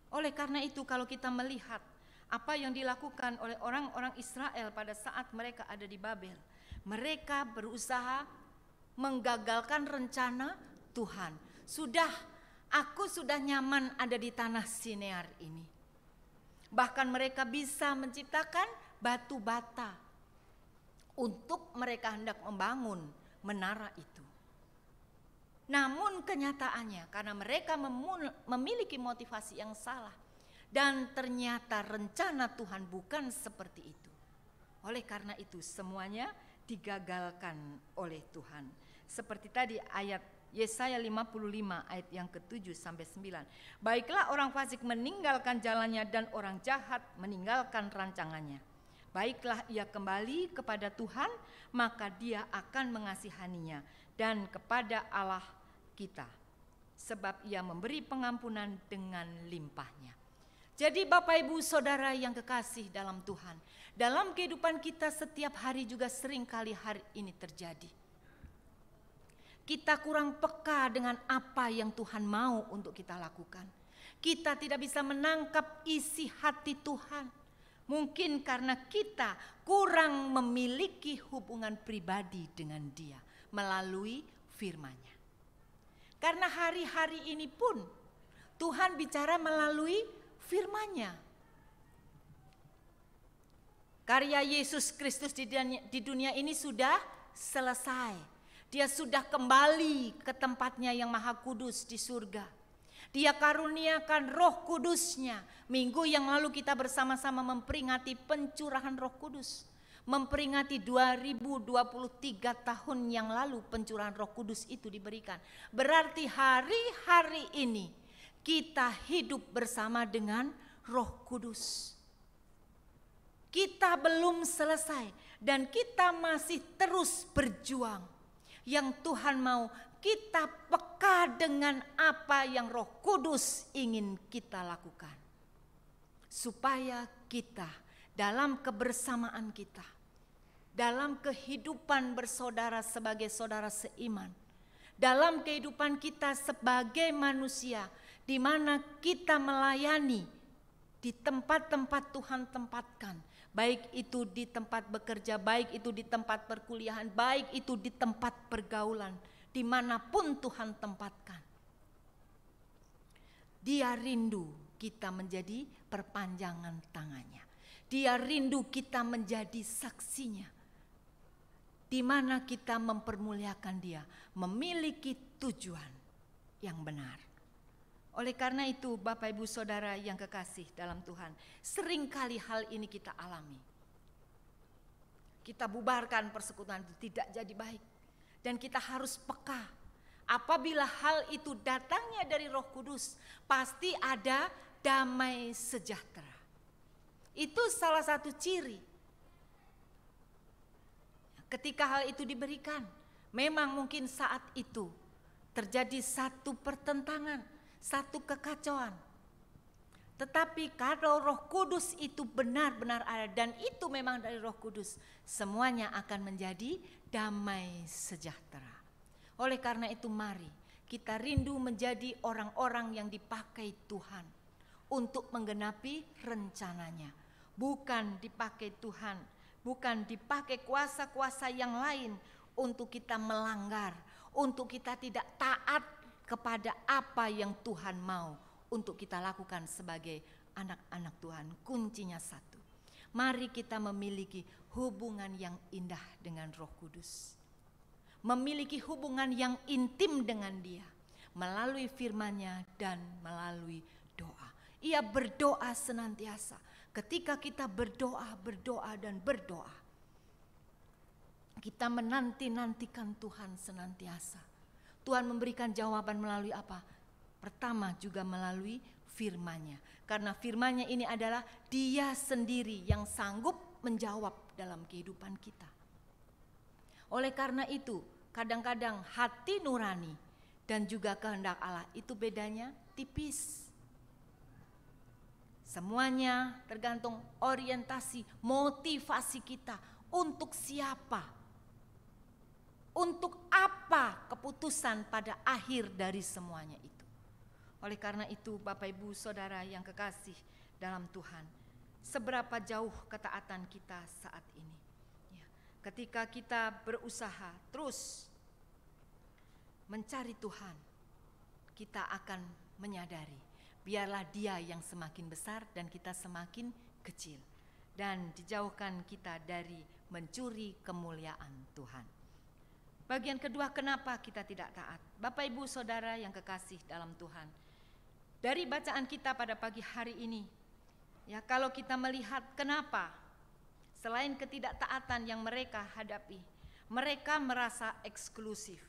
Oleh karena itu kalau kita melihat apa yang dilakukan oleh orang-orang Israel pada saat mereka ada di Babel, mereka berusaha menggagalkan rencana Tuhan. Aku sudah nyaman ada di tanah Sinear ini. Bahkan mereka bisa menciptakan batu bata untuk mereka hendak membangun menara itu. Namun kenyataannya karena mereka memiliki motivasi yang salah dan ternyata rencana Tuhan bukan seperti itu. Oleh karena itu semuanya digagalkan oleh Tuhan. Seperti tadi ayat Yesaya 55 ayat yang ke-7 sampai 9. Baiklah orang fasik meninggalkan jalannya dan orang jahat meninggalkan rancangannya. Baiklah ia kembali kepada Tuhan, maka dia akan mengasihaninya dan kepada Allah kita. Sebab ia memberi pengampunan dengan limpahnya. Jadi Bapak Ibu Saudara yang kekasih dalam Tuhan, dalam kehidupan kita setiap hari juga seringkali hari ini terjadi. Kita kurang peka dengan apa yang Tuhan mau untuk kita lakukan. Kita tidak bisa menangkap isi hati Tuhan. Mungkin karena kita kurang memiliki hubungan pribadi dengan Dia melalui firman-Nya. Karena hari-hari ini pun Tuhan bicara melalui firman-Nya. Karya Yesus Kristus di dunia ini sudah selesai. Dia sudah kembali ke tempatnya yang maha kudus di surga. Dia karuniakan Roh Kudus-Nya. Minggu yang lalu kita bersama-sama memperingati pencurahan Roh Kudus. Memperingati 2023 tahun yang lalu pencurahan Roh Kudus itu diberikan. Berarti hari-hari ini kita hidup bersama dengan Roh Kudus. Kita belum selesai dan kita masih terus berjuang. Yang Tuhan mau kita peka dengan apa yang Roh Kudus ingin kita lakukan. supaya kita dalam kebersamaan kita, dalam kehidupan bersaudara sebagai saudara seiman, dalam kehidupan kita sebagai manusia, di mana kita melayani di tempat-tempat Tuhan tempatkan, baik itu di tempat bekerja, baik itu di tempat perkuliahan, baik itu di tempat pergaulan, dimanapun Tuhan tempatkan. Dia rindu kita menjadi perpanjangan tangannya. Dia rindu kita menjadi saksinya, di mana kita mempermuliakan dia, memiliki tujuan yang benar. Oleh karena itu, Bapak Ibu Saudara yang kekasih dalam Tuhan, seringkali hal ini kita alami. Kita bubarkan persekutuan itu tidak jadi baik. Dan kita harus peka. Apabila hal itu datangnya dari Roh Kudus, pasti ada damai sejahtera. Itu salah satu ciri. Ketika hal itu diberikan, memang mungkin saat itu terjadi satu pertentangan, satu kekacauan. Tetapi kalau Roh Kudus itu benar-benar ada dan itu memang dari Roh Kudus, semuanya akan menjadi damai sejahtera. Oleh karena itu mari kita rindu menjadi orang-orang yang dipakai Tuhan untuk menggenapi rencananya. Bukan dipakai Tuhan, bukan dipakai kuasa-kuasa yang lain untuk kita melanggar, untuk kita tidak taat kepada apa yang Tuhan mau untuk kita lakukan sebagai anak-anak Tuhan. Kuncinya satu, mari kita memiliki hubungan yang indah dengan Roh Kudus. Memiliki hubungan yang intim dengan dia melalui firman-Nya dan melalui doa. Ia berdoa senantiasa. Ketika kita berdoa dan berdoa, kita menanti-nantikan Tuhan senantiasa. Tuhan memberikan jawaban melalui apa? Pertama juga melalui firman-Nya. Karena firman-Nya ini adalah dia sendiri yang sanggup menjawab dalam kehidupan kita. Oleh karena itu, kadang-kadang hati nurani dan juga kehendak Allah itu bedanya tipis. Semuanya tergantung orientasi, motivasi kita untuk siapa, untuk apa keputusan pada akhir dari semuanya itu. Oleh karena itu Bapak Ibu Saudara yang kekasih dalam Tuhan, seberapa jauh ketaatan kita saat ini. Ya, ketika kita berusaha terus mencari Tuhan, kita akan menyadari biarlah dia yang semakin besar dan kita semakin kecil. Dan dijauhkan kita dari mencuri kemuliaan Tuhan. Bagian kedua, kenapa kita tidak taat? Bapak Ibu Saudara yang kekasih dalam Tuhan, dari bacaan kita pada pagi hari ini, ya, kalau kita melihat kenapa selain ketidaktaatan yang mereka hadapi, mereka merasa eksklusif.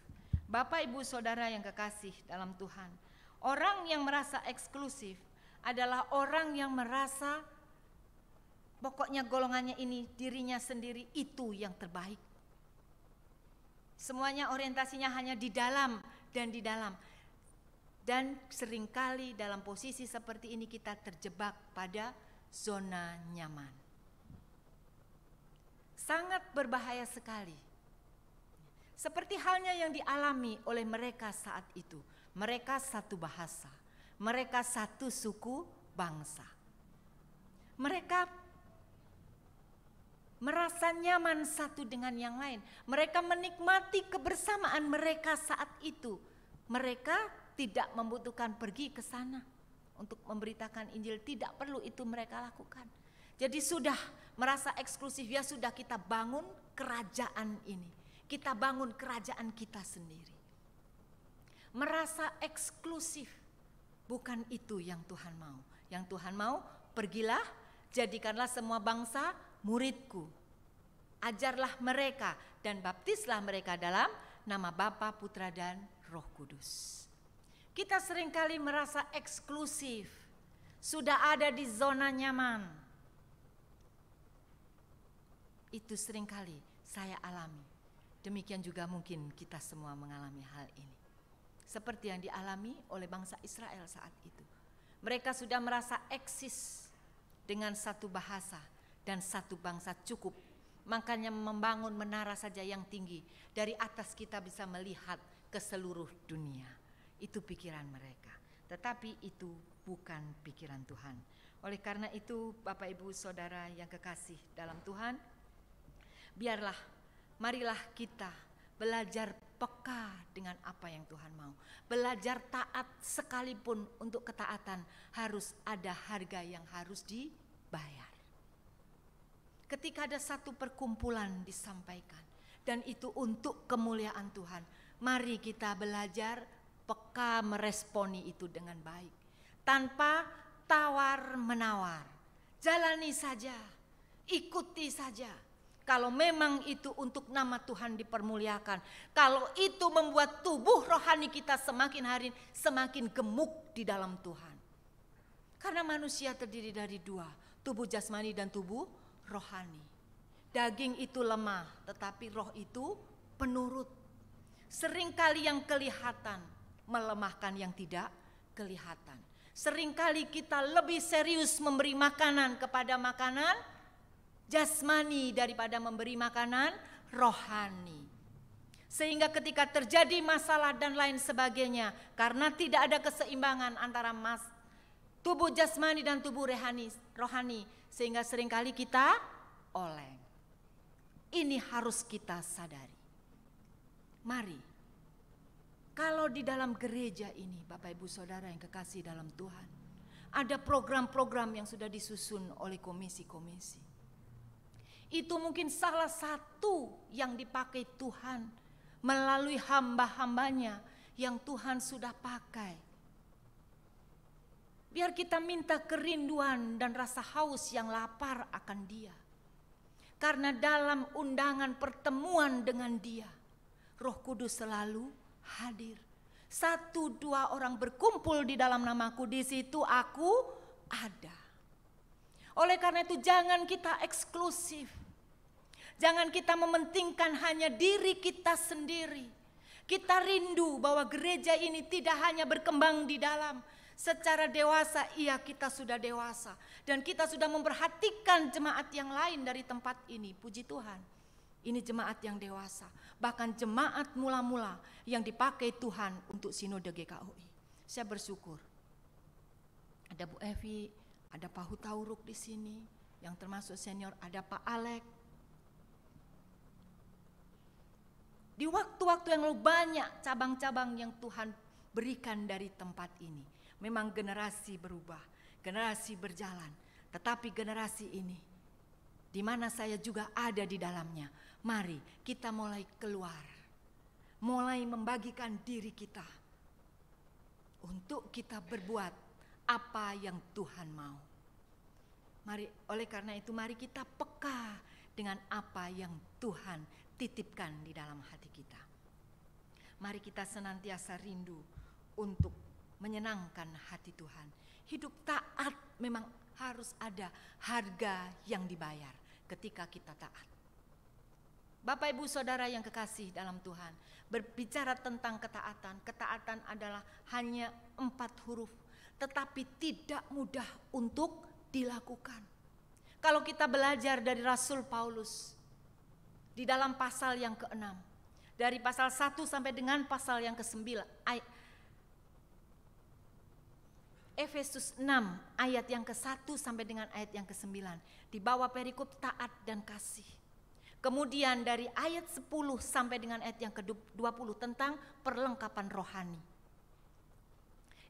Bapak Ibu Saudara yang kekasih dalam Tuhan, orang yang merasa eksklusif adalah orang yang merasa pokoknya golongannya ini, dirinya sendiri itu yang terbaik. Semuanya orientasinya hanya di dalam dan di dalam. Dan seringkali dalam posisi seperti ini kita terjebak pada zona nyaman. Sangat berbahaya sekali. Seperti halnya yang dialami oleh mereka saat itu. Mereka satu bahasa, mereka satu suku bangsa. Mereka merasa nyaman satu dengan yang lain. Mereka menikmati kebersamaan mereka saat itu. Mereka tidak membutuhkan pergi ke sana untuk memberitakan Injil. Tidak perlu itu mereka lakukan. Jadi sudah merasa eksklusif, ya sudah kita bangun kerajaan ini. Kita bangun kerajaan kita sendiri. Merasa eksklusif, bukan itu yang Tuhan mau. Yang Tuhan mau, pergilah, jadikanlah semua bangsa muridku. Ajarlah mereka dan baptislah mereka dalam nama Bapa, Putra dan Roh Kudus. Kita seringkali merasa eksklusif, sudah ada di zona nyaman. Itu seringkali saya alami. Demikian juga mungkin kita semua mengalami hal ini. Seperti yang dialami oleh bangsa Israel saat itu. Mereka sudah merasa eksis, dengan satu bahasa dan satu bangsa cukup. Makanya membangun menara saja yang tinggi, dari atas kita bisa melihat ke seluruh dunia. Itu pikiran mereka, tetapi itu bukan pikiran Tuhan. Oleh karena itu, Bapak Ibu Saudara yang kekasih dalam Tuhan, marilah kita belajar peka dengan apa yang Tuhan mau. Belajar taat, sekalipun untuk ketaatan harus ada harga yang harus dibayar. Ketika ada satu perkumpulan disampaikan, dan itu untuk kemuliaan Tuhan, mari kita belajar peka meresponi itu dengan baik. Tanpa tawar-menawar, jalani saja, ikuti saja. Kalau memang itu untuk nama Tuhan dipermuliakan, kalau itu membuat tubuh rohani kita semakin hari semakin gemuk di dalam Tuhan. Karena manusia terdiri dari dua, tubuh jasmani dan tubuh rohani. Daging itu lemah, tetapi roh itu penurut. Seringkali yang kelihatan melemahkan yang tidak kelihatan. Seringkali kita lebih serius memberi makanan kepada makanan jasmani daripada memberi makanan rohani. Sehingga ketika terjadi masalah dan lain sebagainya, karena tidak ada keseimbangan antara tubuh jasmani dan tubuh rohani, sehingga seringkali kita oleng. Ini harus kita sadari. Mari, kalau di dalam gereja ini, Bapak Ibu Saudara yang kekasih dalam Tuhan, ada program-program yang sudah disusun oleh komisi-komisi. Itu mungkin salah satu yang dipakai Tuhan melalui hamba-hambanya yang Tuhan sudah pakai. Biar kita minta kerinduan dan rasa haus yang lapar akan Dia. Karena dalam undangan pertemuan dengan Dia, Roh Kudus selalu hadir. 1-2 orang berkumpul di dalam namaku, di situ aku ada. Oleh karena itu jangan kita eksklusif. Jangan kita mementingkan hanya diri kita sendiri. Kita rindu bahwa gereja ini tidak hanya berkembang di dalam. Secara dewasa, iya kita sudah dewasa. Dan kita sudah memperhatikan jemaat yang lain dari tempat ini. Puji Tuhan, ini jemaat yang dewasa. Bahkan jemaat mula-mula yang dipakai Tuhan untuk sinode GKOI. Saya bersyukur. Ada Bu Evi, ada Pak Hutauruk di sini, yang termasuk senior, ada Pak Alek. Di waktu-waktu yang lalu banyak cabang-cabang yang Tuhan berikan dari tempat ini. Memang generasi berubah, generasi berjalan, tetapi generasi ini, di mana saya juga ada di dalamnya, mari kita mulai keluar, mulai membagikan diri kita, untuk kita berbuat apa yang Tuhan mau. Mari, oleh karena itu mari kita peka dengan apa yang Tuhan titipkan di dalam hati kita. Mari kita senantiasa rindu untuk menyenangkan hati Tuhan. Hidup taat memang harus ada harga yang dibayar ketika kita taat. Bapak Ibu Saudara yang kekasih dalam Tuhan, berbicara tentang ketaatan. Ketaatan adalah hanya 4 huruf, tetapi tidak mudah untuk dilakukan. Kalau kita belajar dari Rasul Paulus di dalam pasal yang ke-6, dari pasal 1 sampai dengan pasal yang ke-9, Efesus 6 ayat yang ke-1 sampai dengan ayat yang ke-9, di bawah perikop taat dan kasih. Kemudian dari ayat 10 sampai dengan ayat yang ke-20 tentang perlengkapan rohani.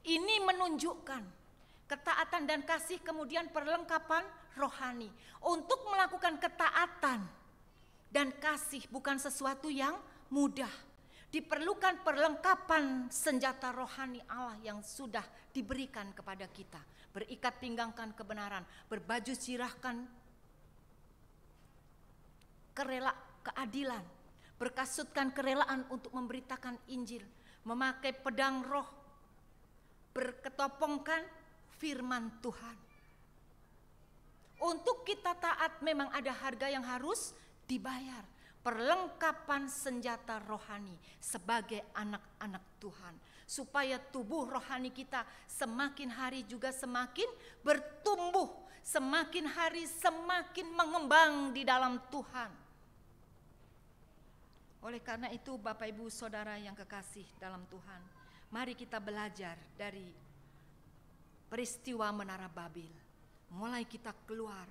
Ini menunjukkan ketaatan dan kasih, kemudian perlengkapan rohani. Untuk melakukan ketaatan dan kasih bukan sesuatu yang mudah. Diperlukan perlengkapan senjata rohani Allah yang sudah diberikan kepada kita. Berikat pinggangkan kebenaran, berbaju sirahkan keadilan, berkasutkan kerelaan untuk memberitakan Injil, memakai pedang roh, berketopongkan firman Tuhan. Untuk kita taat memang ada harga yang harus dibayar. Perlengkapan senjata rohani sebagai anak-anak Tuhan, supaya tubuh rohani kita semakin hari juga semakin bertumbuh, semakin hari semakin mengembang di dalam Tuhan. Oleh karena itu Bapak Ibu Saudara yang kekasih dalam Tuhan, mari kita belajar dari peristiwa Menara Babel. Mulai kita keluar,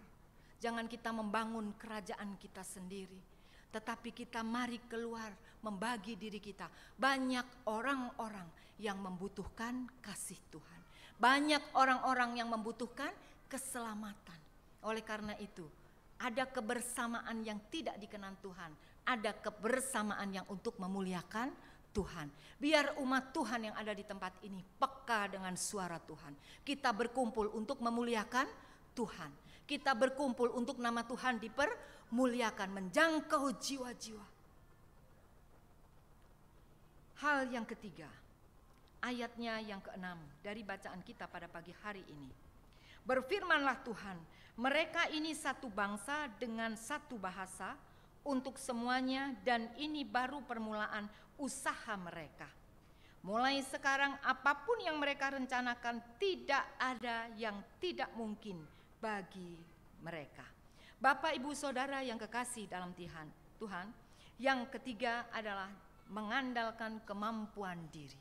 jangan kita membangun kerajaan kita sendiri, tetapi kita mari keluar membagi diri kita. Banyak orang-orang yang membutuhkan kasih Tuhan. Banyak orang-orang yang membutuhkan keselamatan. Oleh karena itu, ada kebersamaan yang tidak dikenan Tuhan. Ada kebersamaan yang untuk memuliakan Tuhan. Biar umat Tuhan yang ada di tempat ini peka dengan suara Tuhan. Kita berkumpul untuk memuliakan Tuhan. Kita berkumpul untuk nama Tuhan dipermuliakan, menjangkau jiwa-jiwa. Hal yang ketiga, ayatnya yang ke-6 dari bacaan kita pada pagi hari ini. Berfirmanlah Tuhan, mereka ini satu bangsa dengan satu bahasa untuk semuanya, dan ini baru permulaan usaha mereka. Mulai sekarang apapun yang mereka rencanakan tidak ada yang tidak mungkin bagi mereka. Bapak Ibu Saudara yang kekasih dalam Tuhan, yang ketiga adalah mengandalkan kemampuan diri.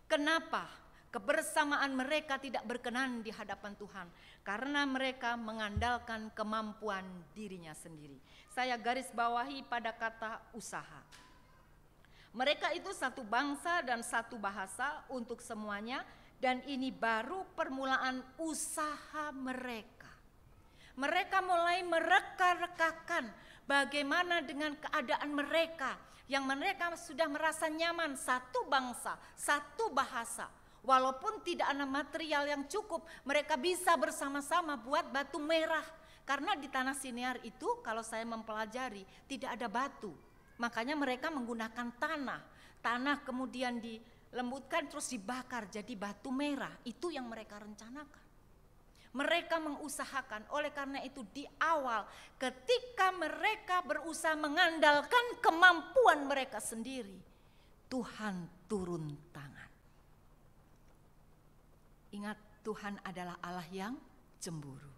Kenapa kebersamaan mereka tidak berkenan di hadapan Tuhan? Karena mereka mengandalkan kemampuan dirinya sendiri. Saya garis bawahi pada kata usaha. Mereka itu satu bangsa dan satu bahasa untuk semuanya, dan ini baru permulaan usaha mereka. Mereka mulai mereka-rekakan bagaimana dengan keadaan mereka, yang mereka sudah merasa nyaman, satu bangsa, satu bahasa. Walaupun tidak ada material yang cukup, mereka bisa bersama-sama buat batu merah. Karena di tanah Sinear itu kalau saya mempelajari tidak ada batu. Makanya mereka menggunakan tanah. Tanah kemudian dilembutkan terus dibakar jadi batu merah. Itu yang mereka rencanakan. Mereka mengusahakan. Oleh karena itu di awal ketika mereka berusaha mengandalkan kemampuan mereka sendiri, Tuhan turun tangan. Ingat, Tuhan adalah Allah yang cemburu.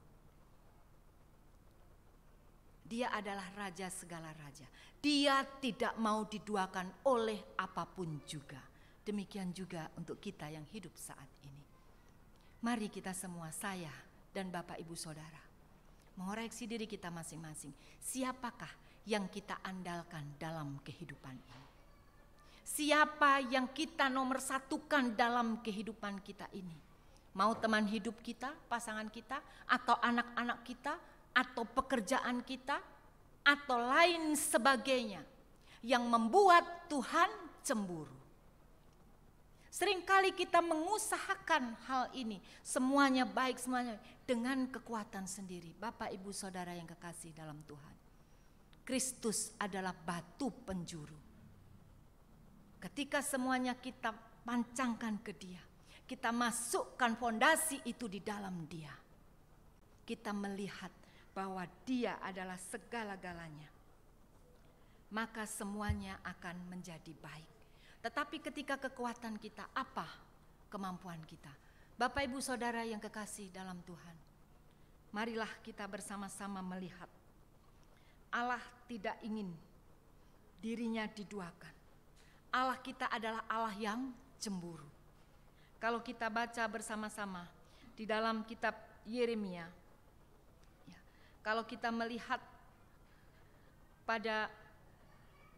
Dia adalah raja segala raja. Dia tidak mau diduakan oleh apapun juga. Demikian juga untuk kita yang hidup saat ini. Mari kita semua, saya dan Bapak Ibu Saudara, mengoreksi diri kita masing-masing. Siapakah yang kita andalkan dalam kehidupan ini? Siapa yang kita nomor satukan dalam kehidupan kita ini? Mau teman hidup kita, pasangan kita, atau anak-anak kita, atau pekerjaan kita, atau lain sebagainya yang membuat Tuhan cemburu. Seringkali kita mengusahakan hal ini, semuanya baik, semuanya dengan kekuatan sendiri. Bapak, Ibu, Saudara yang kekasih dalam Tuhan, Kristus adalah batu penjuru. Ketika semuanya kita pancangkan ke Dia, kita masukkan fondasi itu di dalam Dia, kita melihat bahwa Dia adalah segala-galanya, maka semuanya akan menjadi baik. Tetapi ketika kekuatan kita, apa kemampuan kita? Bapak, Ibu, Saudara yang kekasih dalam Tuhan, marilah kita bersama-sama melihat Allah tidak ingin dirinya diduakan. Allah kita adalah Allah yang cemburu. Kalau kita baca bersama-sama di dalam kitab Yeremia, kalau kita melihat pada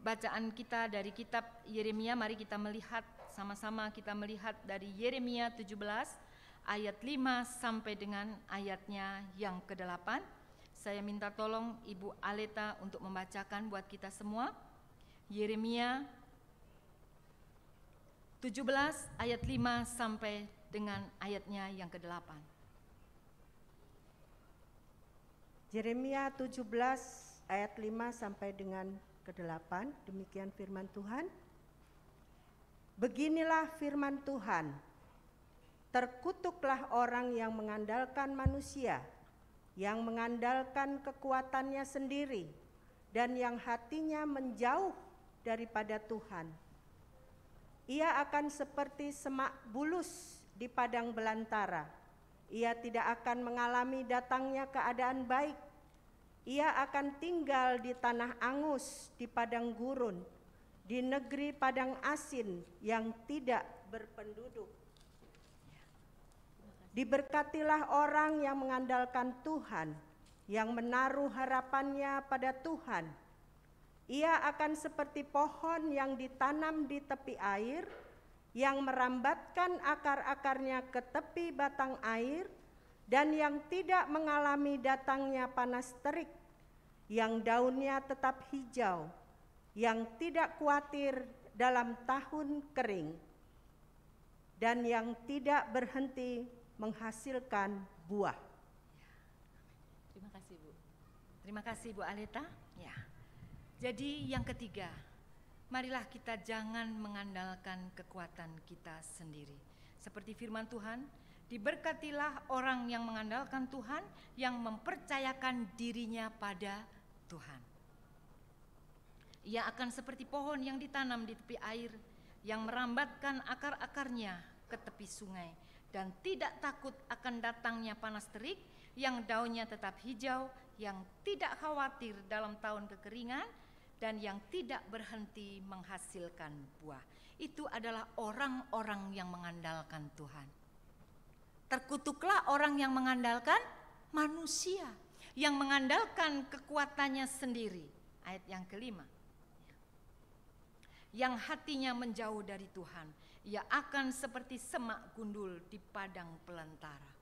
bacaan kita dari kitab Yeremia, mari kita melihat sama-sama, kita melihat dari Yeremia 17 ayat 5 sampai dengan ayatnya yang ke-8. Saya minta tolong Ibu Aleta untuk membacakan buat kita semua. Yeremia 17 ayat 5 sampai dengan ayatnya yang ke-8. Yeremia 17 ayat 5 sampai dengan ke-8, demikian firman Tuhan. Beginilah firman Tuhan, terkutuklah orang yang mengandalkan manusia, yang mengandalkan kekuatannya sendiri, dan yang hatinya menjauh daripada Tuhan. Ia akan seperti semak bulus di padang belantara, ia tidak akan mengalami datangnya keadaan baik. Ia akan tinggal di tanah angus, di padang gurun, di negeri padang asin yang tidak berpenduduk. Diberkatilah orang yang mengandalkan Tuhan, yang menaruh harapannya pada Tuhan. Ia akan seperti pohon yang ditanam di tepi air, yang merambatkan akar-akarnya ke tepi batang air, dan yang tidak mengalami datangnya panas terik, yang daunnya tetap hijau, yang tidak khawatir dalam tahun kering, dan yang tidak berhenti menghasilkan buah. Terima kasih, Bu. Terima kasih, Bu Aleta. Ya. Jadi yang ketiga, marilah kita jangan mengandalkan kekuatan kita sendiri. Seperti firman Tuhan, diberkatilah orang yang mengandalkan Tuhan, yang mempercayakan dirinya pada Tuhan. Ia akan seperti pohon yang ditanam di tepi air, yang merambatkan akar-akarnya ke tepi sungai, dan tidak takut akan datangnya panas terik, yang daunnya tetap hijau, yang tidak khawatir dalam tahun kekeringan, dan yang tidak berhenti menghasilkan buah. Itu adalah orang-orang yang mengandalkan Tuhan. Terkutuklah orang yang mengandalkan manusia, yang mengandalkan kekuatannya sendiri. Ayat yang kelima. Yang hatinya menjauh dari Tuhan, ia akan seperti semak gundul di padang belantara.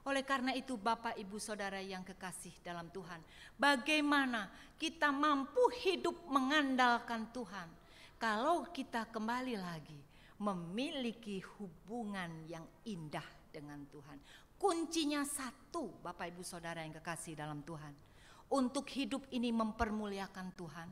Oleh karena itu, Bapak, Ibu, Saudara yang kekasih dalam Tuhan, bagaimana kita mampu hidup mengandalkan Tuhan kalau kita kembali lagi memiliki hubungan yang indah dengan Tuhan. Kuncinya satu, Bapak, Ibu, Saudara yang kekasih dalam Tuhan. Untuk hidup ini mempermuliakan Tuhan,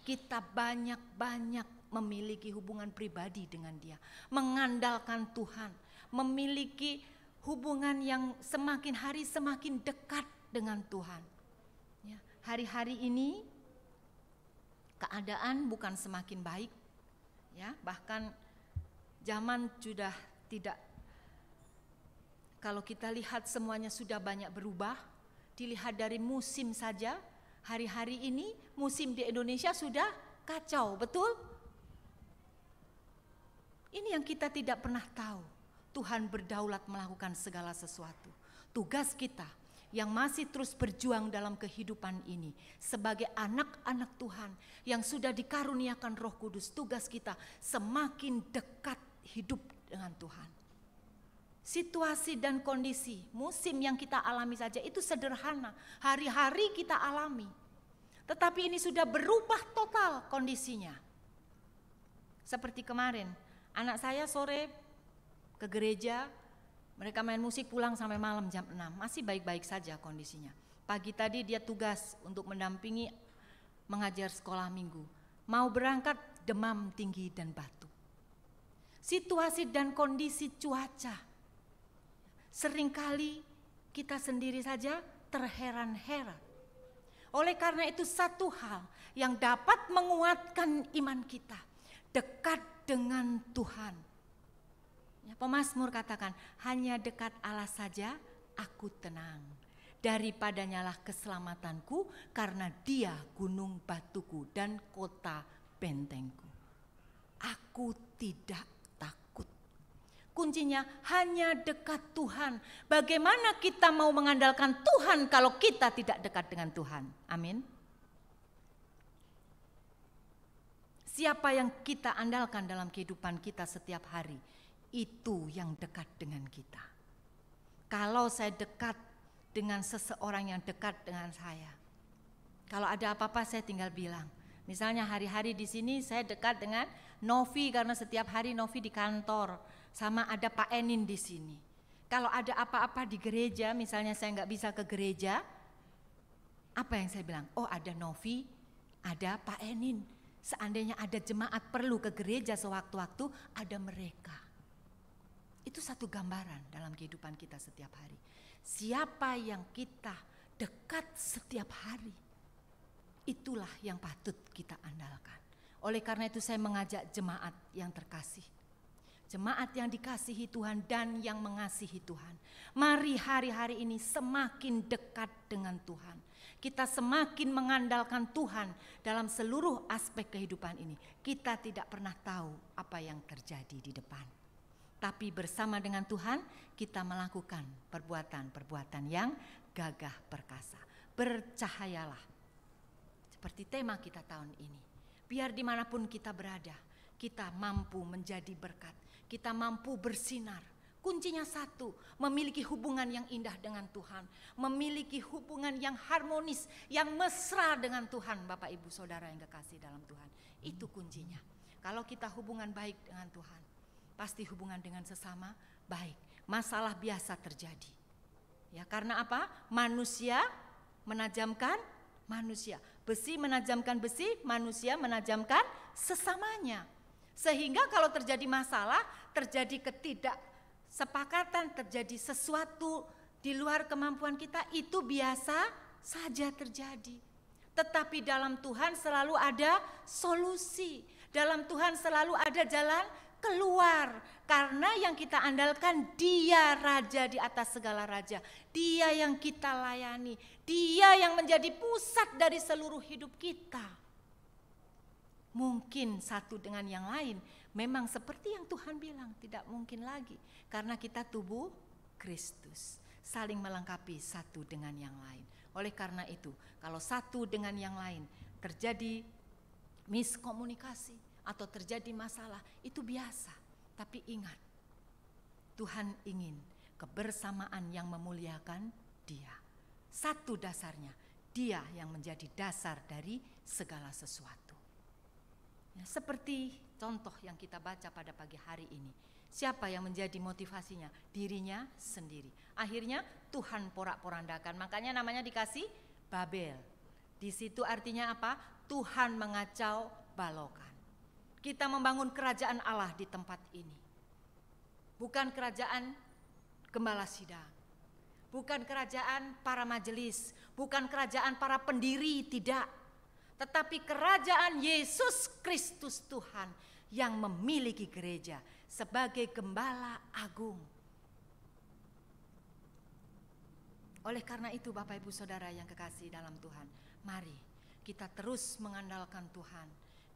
kita banyak-banyak memiliki hubungan pribadi dengan Dia, mengandalkan Tuhan, memiliki hubungan yang semakin hari semakin dekat dengan Tuhan. Ya, hari-hari ini keadaan bukan semakin baik, ya, bahkan zaman sudah tidak. Kalau kita lihat semuanya sudah banyak berubah. Dilihat dari musim saja, hari-hari ini musim di Indonesia sudah kacau, betul? Ini yang kita tidak pernah tahu. Tuhan berdaulat melakukan segala sesuatu. Tugas kita yang masih terus berjuang dalam kehidupan ini sebagai anak-anak Tuhan yang sudah dikaruniakan Roh Kudus, tugas kita semakin dekat hidup dengan Tuhan. Situasi dan kondisi musim yang kita alami saja itu sederhana, hari-hari kita alami. Tetapi ini sudah berubah total kondisinya. Seperti kemarin, anak saya sore ke gereja, mereka main musik pulang sampai malam jam 6, masih baik-baik saja kondisinya. Pagi tadi dia tugas untuk mendampingi mengajar sekolah minggu. Mau berangkat demam tinggi dan batuk. Situasi dan kondisi cuaca, seringkali kita sendiri saja terheran-heran. Oleh karena itu satu hal yang dapat menguatkan iman kita, dekat dengan Tuhan. Ya, pemazmur katakan, hanya dekat Allah saja aku tenang. Daripadanya lah keselamatanku, karena Dia gunung batuku dan kota bentengku. Aku tidak takut. Kuncinya hanya dekat Tuhan. Bagaimana kita mau mengandalkan Tuhan kalau kita tidak dekat dengan Tuhan? Amin. Siapa yang kita andalkan dalam kehidupan kita setiap hari? Itu yang dekat dengan kita. Kalau saya dekat dengan seseorang yang dekat dengan saya, kalau ada apa-apa saya tinggal bilang. Misalnya hari-hari di sini saya dekat dengan Novi karena setiap hari Novi di kantor, sama ada Pak Enin di sini. Kalau ada apa-apa di gereja, misalnya saya nggak bisa ke gereja, apa yang saya bilang? Oh, ada Novi, ada Pak Enin. Seandainya ada jemaat perlu ke gereja sewaktu-waktu, ada mereka. Itu satu gambaran dalam kehidupan kita setiap hari. Siapa yang kita dekat setiap hari, itulah yang patut kita andalkan. Oleh karena itu saya mengajak jemaat yang terkasih, Jemaat yang dikasihi Tuhan dan yang mengasihi Tuhan, mari hari-hari ini semakin dekat dengan Tuhan. Kita semakin mengandalkan Tuhan dalam seluruh aspek kehidupan ini. Kita tidak pernah tahu apa yang terjadi di depan. Tapi bersama dengan Tuhan kita melakukan perbuatan-perbuatan yang gagah perkasa. Bercahayalah. Seperti tema kita tahun ini. Biar dimanapun kita berada, kita mampu menjadi berkat. Kita mampu bersinar. Kuncinya satu, memiliki hubungan yang indah dengan Tuhan. Memiliki hubungan yang harmonis, yang mesra dengan Tuhan. Bapak, Ibu, Saudara yang kekasih dalam Tuhan. Itu kuncinya. Kalau kita hubungan baik dengan Tuhan, pasti hubungan dengan sesama baik. Masalah biasa terjadi. Ya, karena apa? Manusia menajamkan manusia. Besi menajamkan besi, manusia menajamkan sesamanya. Sehingga kalau terjadi masalah, terjadi ketidaksepakatan, terjadi sesuatu di luar kemampuan kita, itu biasa saja terjadi. Tetapi dalam Tuhan selalu ada solusi. Dalam Tuhan selalu ada jalan keluar. Karena yang kita andalkan, Dia Raja di atas segala raja. Dia yang kita layani. Dia yang menjadi pusat dari seluruh hidup kita. Mungkin satu dengan yang lain memang seperti yang Tuhan bilang, tidak mungkin lagi. Karena kita tubuh Kristus, saling melengkapi satu dengan yang lain. Oleh karena itu, kalau satu dengan yang lain terjadi miskomunikasi atau terjadi masalah, itu biasa. Tapi ingat, Tuhan ingin kebersamaan yang memuliakan Dia. Satu dasarnya, Dia yang menjadi dasar dari segala sesuatu. Ya, seperti contoh yang kita baca pada pagi hari ini. Siapa yang menjadi motivasinya? Dirinya sendiri. Akhirnya Tuhan porak-porandakan. Makanya namanya dikasih Babel. Di situ artinya apa? Tuhan mengacau balokan. Kita membangun kerajaan Allah di tempat ini. Bukan kerajaan gembala sidang. Bukan kerajaan para majelis. Bukan kerajaan para pendiri, tidak. Tetapi kerajaan Yesus Kristus Tuhan yang memiliki gereja sebagai gembala agung. Oleh karena itu Bapak Ibu Saudara yang kekasih dalam Tuhan, mari kita terus mengandalkan Tuhan.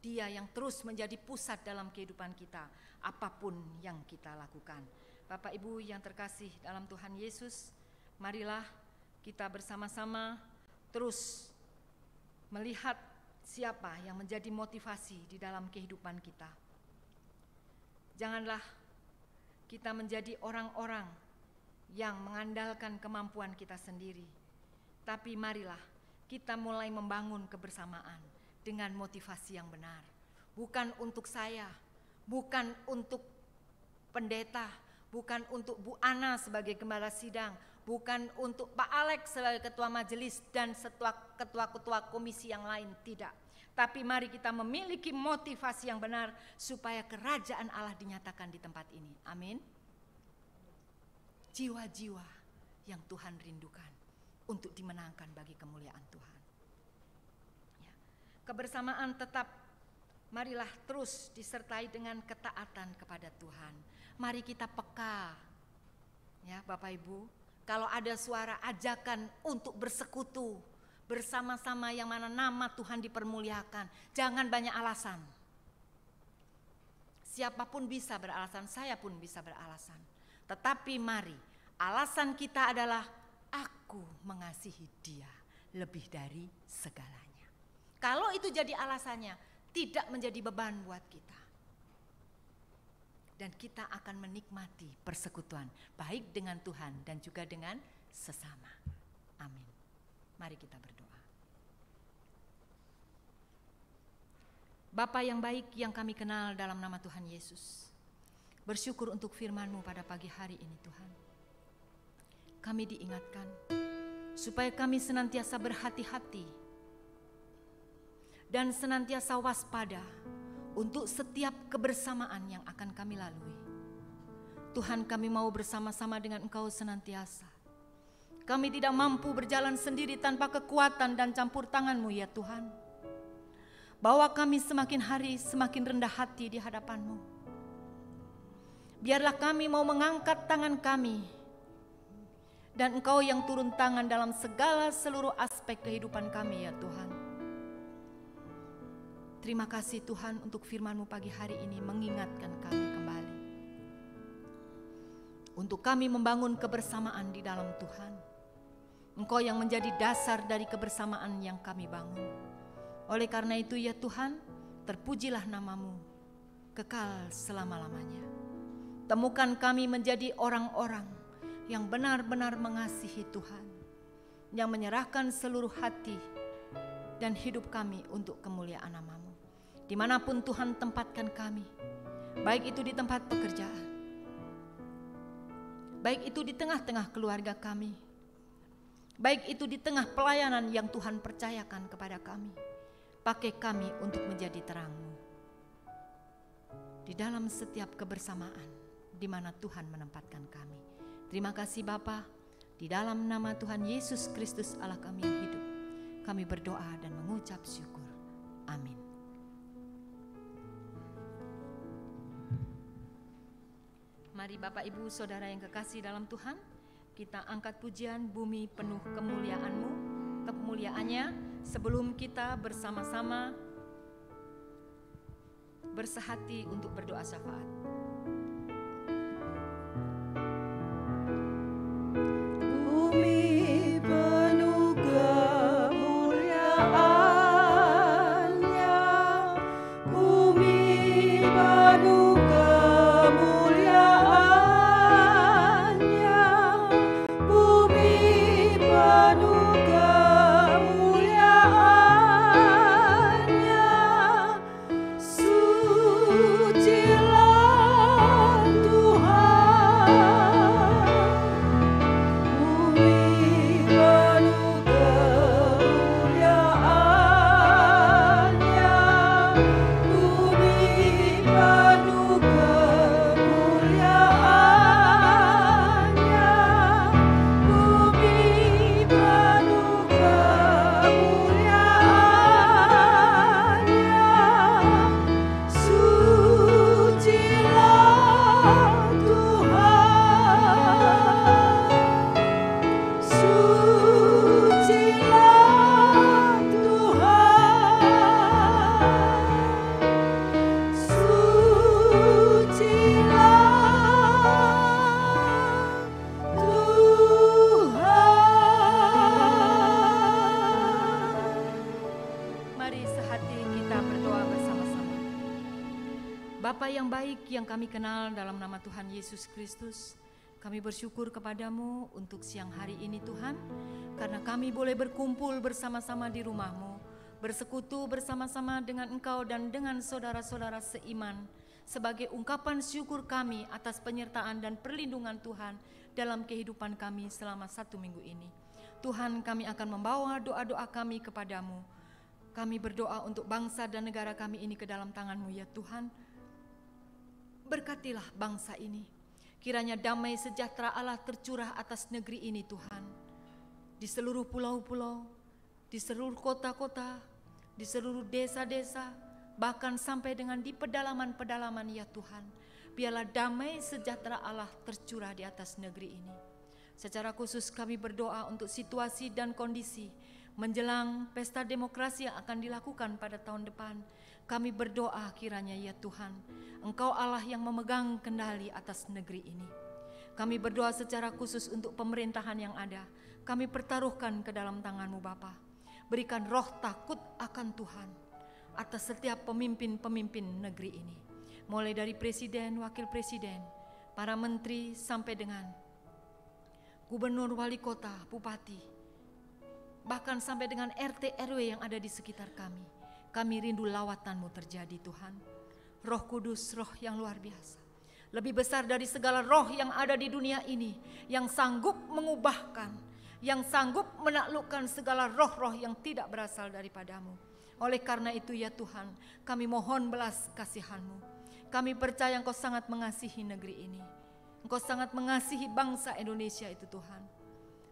Dia yang terus menjadi pusat dalam kehidupan kita, apapun yang kita lakukan. Bapak Ibu yang terkasih dalam Tuhan Yesus, marilah kita bersama-sama terus melihat siapa yang menjadi motivasi di dalam kehidupan kita. Janganlah kita menjadi orang-orang yang mengandalkan kemampuan kita sendiri. Tapi marilah kita mulai membangun kebersamaan dengan motivasi yang benar. Bukan untuk saya, bukan untuk pendeta, bukan untuk Bu Ana sebagai gembala sidang, bukan untuk Pak Alex sebagai ketua majelis dan ketua-ketua komisi yang lain, tidak. Tapi mari kita memiliki motivasi yang benar supaya kerajaan Allah dinyatakan di tempat ini. Amin. Jiwa-jiwa yang Tuhan rindukan untuk dimenangkan bagi kemuliaan Tuhan. Ya. Kebersamaan tetap marilah terus disertai dengan ketaatan kepada Tuhan. Mari kita peka, ya Bapak Ibu. Kalau ada suara ajakan untuk bersekutu bersama-sama yang mana nama Tuhan dipermuliakan, jangan banyak alasan. Siapapun bisa beralasan, saya pun bisa beralasan. Tetapi mari, alasan kita adalah aku mengasihi Dia lebih dari segalanya. Kalau itu jadi alasannya, tidak menjadi beban buat kita. Dan kita akan menikmati persekutuan baik dengan Tuhan dan juga dengan sesama. Amin. Mari kita berdoa. Bapa yang baik yang kami kenal dalam nama Tuhan Yesus, bersyukur untuk firman-Mu pada pagi hari ini Tuhan. Kami diingatkan supaya kami senantiasa berhati-hati dan senantiasa waspada untuk setiap kebersamaan yang akan kami lalui. Tuhan, kami mau bersama-sama dengan Engkau senantiasa. Kami tidak mampu berjalan sendiri tanpa kekuatan dan campur tangan-Mu ya Tuhan. Bawa kami semakin hari semakin rendah hati di hadapan-Mu. Biarlah kami mau mengangkat tangan kami, dan Engkau yang turun tangan dalam segala seluruh aspek kehidupan kami ya Tuhan. Terima kasih Tuhan untuk firman-Mu pagi hari ini mengingatkan kami kembali. Untuk kami membangun kebersamaan di dalam Tuhan. Engkau yang menjadi dasar dari kebersamaan yang kami bangun. Oleh karena itu ya Tuhan, terpujilah nama-Mu kekal selama-lamanya. Temukan kami menjadi orang-orang yang benar-benar mengasihi Tuhan, yang menyerahkan seluruh hati dan hidup kami untuk kemuliaan nama-Mu. Dimanapun Tuhan tempatkan kami, baik itu di tempat pekerjaan, baik itu di tengah-tengah keluarga kami, baik itu di tengah pelayanan yang Tuhan percayakan kepada kami, pakai kami untuk menjadi terang-Mu di dalam setiap kebersamaan di mana Tuhan menempatkan kami. Terima kasih Bapa, di dalam nama Tuhan Yesus Kristus Allah kami yang hidup, kami berdoa dan mengucap syukur. Amin. Mari Bapak Ibu Saudara yang kekasih dalam Tuhan, kita angkat pujian Bumi Penuh Kemuliaan-Mu, kemuliaannya, sebelum kita bersama-sama bersehati untuk berdoa syafaat. Bumi penuh kemuliaan-Nya, bumi penuh kemuliaan-Nya, bumi penuh kemuliaan-Nya. Sucilah Tuhan, bumi penuh kemuliaan-Nya, bumi penuh kemuliaan-Nya, bumi penuh kemuliaan-Nya. Sucilah Tuhan, sucilah Tuhan, sucilah Tuhan. Mari sehati kita berdoa bersama-sama. Bapa yang baik yang kami kenal dalam nama Tuhan Yesus Kristus, kami bersyukur kepadamu untuk siang hari ini Tuhan, karena kami boleh berkumpul bersama-sama di rumah-Mu, bersekutu bersama-sama dengan Engkau dan dengan saudara-saudara seiman, sebagai ungkapan syukur kami atas penyertaan dan perlindungan Tuhan dalam kehidupan kami selama 1 minggu ini. Tuhan, kami akan membawa doa-doa kami kepadamu. Kami berdoa untuk bangsa dan negara kami ini ke dalam tangan-Mu ya Tuhan. Berkatilah bangsa ini. Kiranya damai sejahtera Allah tercurah atas negeri ini Tuhan. Di seluruh pulau-pulau, di seluruh kota-kota, di seluruh desa-desa, bahkan sampai dengan di pedalaman-pedalaman ya Tuhan. Biarlah damai sejahtera Allah tercurah di atas negeri ini. Secara khusus kami berdoa untuk situasi dan kondisi menjelang pesta demokrasi yang akan dilakukan pada tahun depan. Kami berdoa kiranya ya Tuhan, Engkau Allah yang memegang kendali atas negeri ini. Kami berdoa secara khusus untuk pemerintahan yang ada. Kami pertaruhkan ke dalam tangan-Mu Bapa. Berikan roh takut akan Tuhan atas setiap pemimpin-pemimpin negeri ini. Mulai dari presiden, wakil presiden, para menteri sampai dengan gubernur, wali kota, bupati, bahkan sampai dengan RT RW yang ada di sekitar kami. Kami rindu lawatan-Mu terjadi Tuhan. Roh Kudus, roh yang luar biasa, lebih besar dari segala roh yang ada di dunia ini, yang sanggup mengubahkan, yang sanggup menaklukkan segala roh-roh yang tidak berasal daripada-Mu. Oleh karena itu ya Tuhan, kami mohon belas kasihan-Mu. Kami percaya Engkau sangat mengasihi negeri ini. Engkau sangat mengasihi bangsa Indonesia itu Tuhan.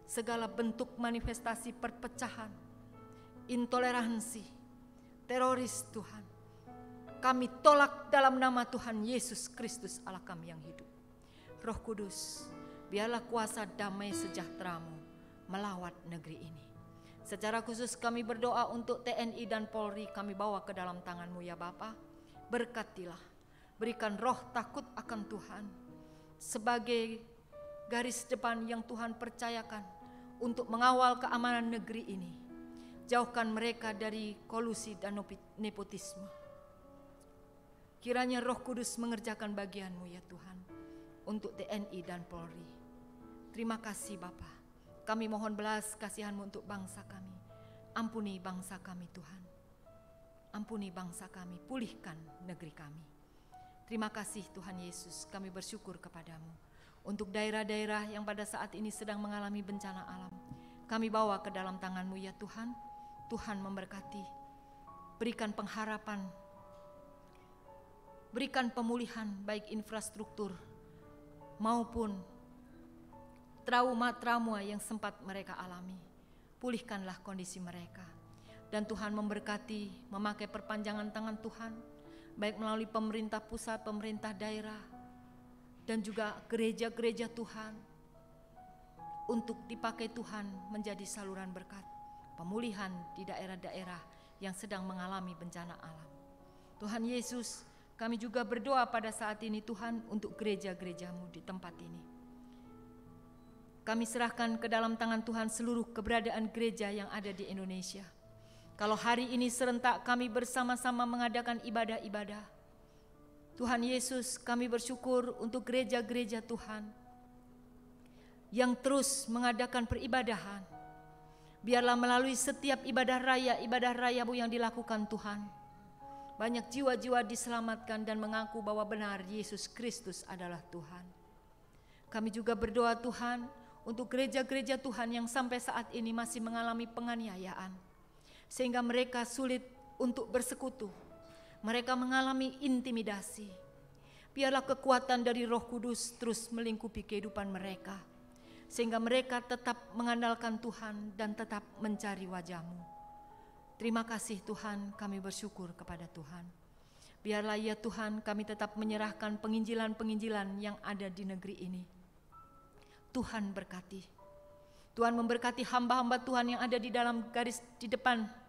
Segala bentuk manifestasi perpecahan, intoleransi, teroris Tuhan, kami tolak dalam nama Tuhan Yesus Kristus Allah kami yang hidup. Roh Kudus, biarlah kuasa damai sejahtera-Mu melawat negeri ini. Secara khusus kami berdoa untuk TNI dan Polri, kami bawa ke dalam tangan-Mu ya Bapa. Berkatilah, berikan roh takut akan Tuhan sebagai garis depan yang Tuhan percayakan untuk mengawal keamanan negeri ini. Jauhkan mereka dari kolusi dan nepotisme. Kiranya Roh Kudus mengerjakan bagian-Mu ya Tuhan untuk TNI dan Polri. Terima kasih Bapa. Kami mohon belas kasihan-Mu untuk bangsa kami. Ampuni bangsa kami Tuhan. Ampuni bangsa kami, pulihkan negeri kami. Terima kasih Tuhan Yesus, kami bersyukur kepadamu. Untuk daerah-daerah yang pada saat ini sedang mengalami bencana alam, kami bawa ke dalam tangan-Mu ya Tuhan. Tuhan memberkati, berikan pengharapan, berikan pemulihan baik infrastruktur maupun trauma-trauma yang sempat mereka alami. Pulihkanlah kondisi mereka. Dan Tuhan memberkati, memakai perpanjangan tangan Tuhan, baik melalui pemerintah pusat, pemerintah daerah, dan juga gereja-gereja Tuhan, untuk dipakai Tuhan menjadi saluran berkat, pemulihan di daerah-daerah yang sedang mengalami bencana alam. Tuhan Yesus, kami juga berdoa pada saat ini Tuhan untuk gereja-gereja-Mu di tempat ini. Kami serahkan ke dalam tangan Tuhan seluruh keberadaan gereja yang ada di Indonesia. Kalau hari ini serentak kami bersama-sama mengadakan ibadah-ibadah, Tuhan Yesus, kami bersyukur untuk gereja-gereja Tuhan yang terus mengadakan peribadahan. Biarlah melalui setiap ibadah raya-Mu yang dilakukan Tuhan, banyak jiwa-jiwa diselamatkan dan mengaku bahwa benar Yesus Kristus adalah Tuhan. Kami juga berdoa Tuhan untuk gereja-gereja Tuhan yang sampai saat ini masih mengalami penganiayaan, sehingga mereka sulit untuk bersekutu. Mereka mengalami intimidasi. Biarlah kekuatan dari Roh Kudus terus melingkupi kehidupan mereka, sehingga mereka tetap mengandalkan Tuhan dan tetap mencari wajah-Mu. Terima kasih Tuhan, kami bersyukur kepada Tuhan. Biarlah ya Tuhan, kami tetap menyerahkan penginjilan-penginjilan yang ada di negeri ini. Tuhan berkati. Tuhan memberkati hamba-hamba Tuhan yang ada di dalam garis di depan,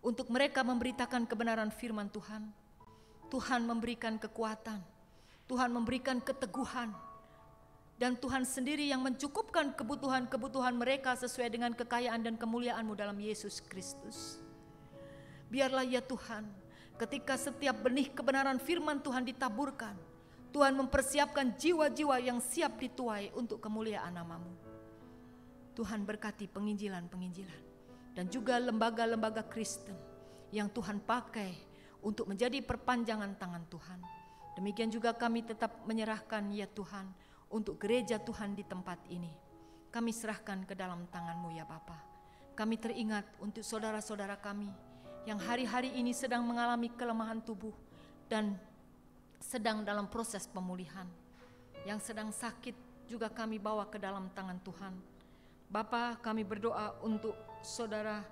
untuk mereka memberitakan kebenaran firman Tuhan. Tuhan memberikan kekuatan, Tuhan memberikan keteguhan, dan Tuhan sendiri yang mencukupkan kebutuhan-kebutuhan mereka sesuai dengan kekayaan dan kemuliaan-Mu dalam Yesus Kristus. Biarlah ya Tuhan, ketika setiap benih kebenaran firman Tuhan ditaburkan, Tuhan mempersiapkan jiwa-jiwa yang siap dituai untuk kemuliaan nama-Mu. Tuhan berkati penginjilan-penginjilan dan juga lembaga-lembaga Kristen yang Tuhan pakai untuk menjadi perpanjangan tangan Tuhan. Demikian juga kami tetap menyerahkan ya Tuhan untuk gereja Tuhan di tempat ini. Kami serahkan ke dalam tangan-Mu ya Bapa. Kami teringat untuk saudara-saudara kami yang hari-hari ini sedang mengalami kelemahan tubuh dan sedang dalam proses pemulihan. Yang sedang sakit juga kami bawa ke dalam tangan Tuhan. Bapa, kami berdoa untuk saudara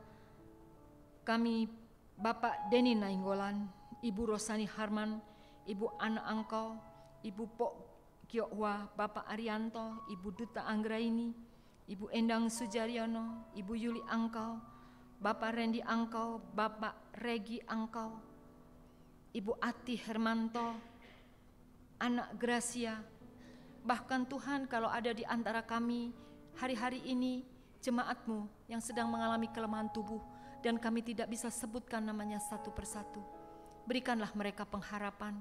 kami, Bapak Denny Nainggolan, Ibu Rosani Harman, Ibu Ana Angkau, Ibu Pok Kyohwa, Bapak Arianto, Ibu Duta Anggraini, Ibu Endang Sujaryono, Ibu Yuli Angkau, Bapak Randy Angkau, Bapak Regi Angkau, Ibu Ati Hermanto, Anak Gracia. Bahkan Tuhan, kalau ada di antara kami hari-hari ini jemaat-Mu yang sedang mengalami kelemahan tubuh dan kami tidak bisa sebutkan namanya satu persatu, berikanlah mereka pengharapan,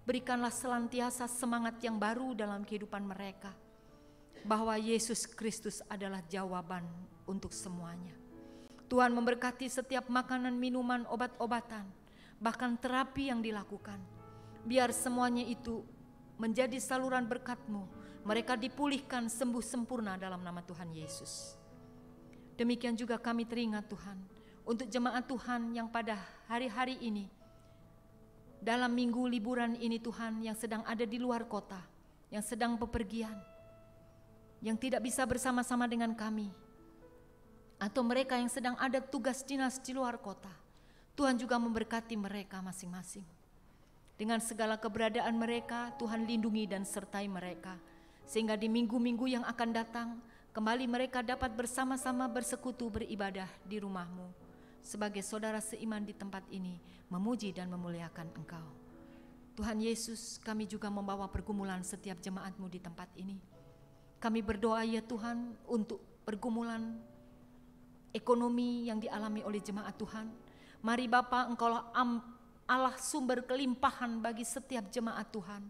berikanlah selantiasa semangat yang baru dalam kehidupan mereka, bahwa Yesus Kristus adalah jawaban untuk semuanya. Tuhan memberkati setiap makanan, minuman, obat-obatan, bahkan terapi yang dilakukan. Biar semuanya itu menjadi saluran berkat-Mu, mereka dipulihkan sembuh sempurna dalam nama Tuhan Yesus. Demikian juga kami teringat Tuhan untuk jemaat Tuhan yang pada hari-hari ini, dalam minggu liburan ini Tuhan, yang sedang ada di luar kota, yang sedang bepergian, yang tidak bisa bersama-sama dengan kami, atau mereka yang sedang ada tugas dinas di luar kota. Tuhan juga memberkati mereka masing-masing. Dengan segala keberadaan mereka, Tuhan lindungi dan sertai mereka. Sehingga di minggu-minggu yang akan datang, kembali mereka dapat bersama-sama bersekutu beribadah di rumah-Mu. Sebagai saudara seiman di tempat ini, memuji dan memuliakan Engkau. Tuhan Yesus, kami juga membawa pergumulan setiap jemaat-Mu di tempat ini. Kami berdoa ya Tuhan untuk pergumulan ekonomi yang dialami oleh jemaat Tuhan. Mari Bapa, Engkaulah Allah sumber kelimpahan bagi setiap jemaat Tuhan.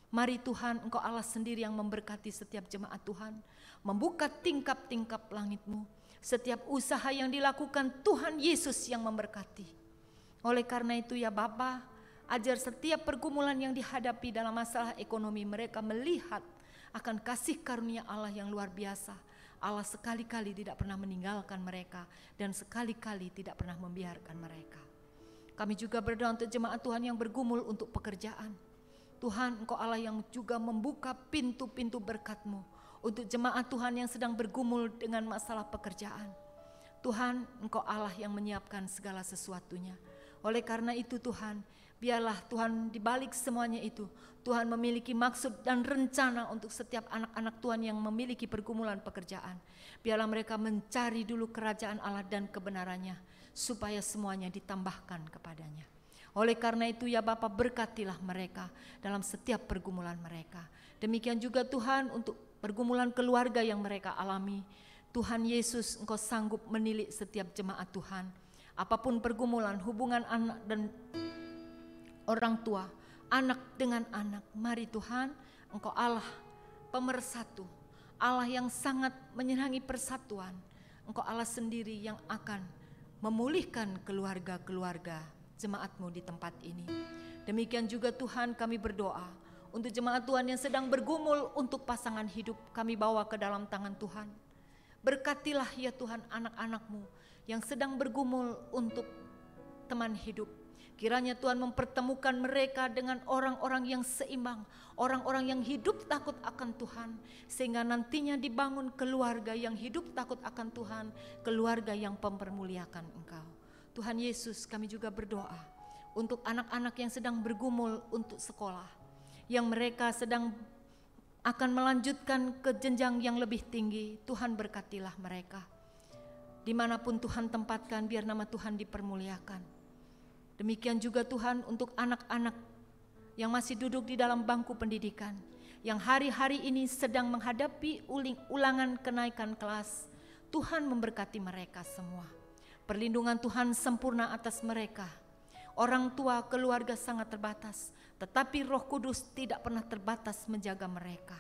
Mari Tuhan, Engkau Allah sendiri yang memberkati setiap jemaat Tuhan, membuka tingkap-tingkap langit-Mu. Setiap usaha yang dilakukan Tuhan Yesus yang memberkati. Oleh karena itu ya Bapa, ajar setiap pergumulan yang dihadapi dalam masalah ekonomi mereka melihat akan kasih karunia Allah yang luar biasa. Allah sekali-kali tidak pernah meninggalkan mereka dan sekali-kali tidak pernah membiarkan mereka. Kami juga berdoa untuk jemaat Tuhan yang bergumul untuk pekerjaan. Tuhan, Engkau Allah yang juga membuka pintu-pintu berkat-Mu untuk jemaat Tuhan yang sedang bergumul dengan masalah pekerjaan. Tuhan, Engkau Allah yang menyiapkan segala sesuatunya. Oleh karena itu Tuhan, biarlah Tuhan di balik semuanya itu, Tuhan memiliki maksud dan rencana untuk setiap anak-anak Tuhan yang memiliki pergumulan pekerjaan. Biarlah mereka mencari dulu kerajaan Allah dan kebenarannya, supaya semuanya ditambahkan kepadanya. Oleh karena itu ya Bapa, berkatilah mereka dalam setiap pergumulan mereka. Demikian juga Tuhan untuk pergumulan keluarga yang mereka alami. Tuhan Yesus, Engkau sanggup menilik setiap jemaat Tuhan. Apapun pergumulan hubungan anak dan orang tua, anak dengan anak, mari Tuhan, Engkau Allah pemersatu, Allah yang sangat menyenangi persatuan. Engkau Allah sendiri yang akan memulihkan keluarga-keluarga jemaat-Mu di tempat ini. Demikian juga Tuhan, kami berdoa untuk jemaat Tuhan yang sedang bergumul untuk pasangan hidup, kami bawa ke dalam tangan Tuhan. Berkatilah ya Tuhan anak-anak-Mu yang sedang bergumul untuk teman hidup. Kiranya Tuhan mempertemukan mereka dengan orang-orang yang seimbang, orang-orang yang hidup takut akan Tuhan, sehingga nantinya dibangun keluarga yang hidup takut akan Tuhan, keluarga yang mempermuliakan Engkau. Tuhan Yesus, kami juga berdoa untuk anak-anak yang sedang bergumul untuk sekolah, yang mereka sedang akan melanjutkan ke jenjang yang lebih tinggi. Tuhan berkatilah mereka. Dimanapun Tuhan tempatkan, biar nama Tuhan dipermuliakan. Demikian juga Tuhan untuk anak-anak yang masih duduk di dalam bangku pendidikan, yang hari-hari ini sedang menghadapi ulangan kenaikan kelas. Tuhan memberkati mereka semua. Perlindungan Tuhan sempurna atas mereka. Orang tua, keluarga sangat terbatas, tetapi Roh Kudus tidak pernah terbatas menjaga mereka.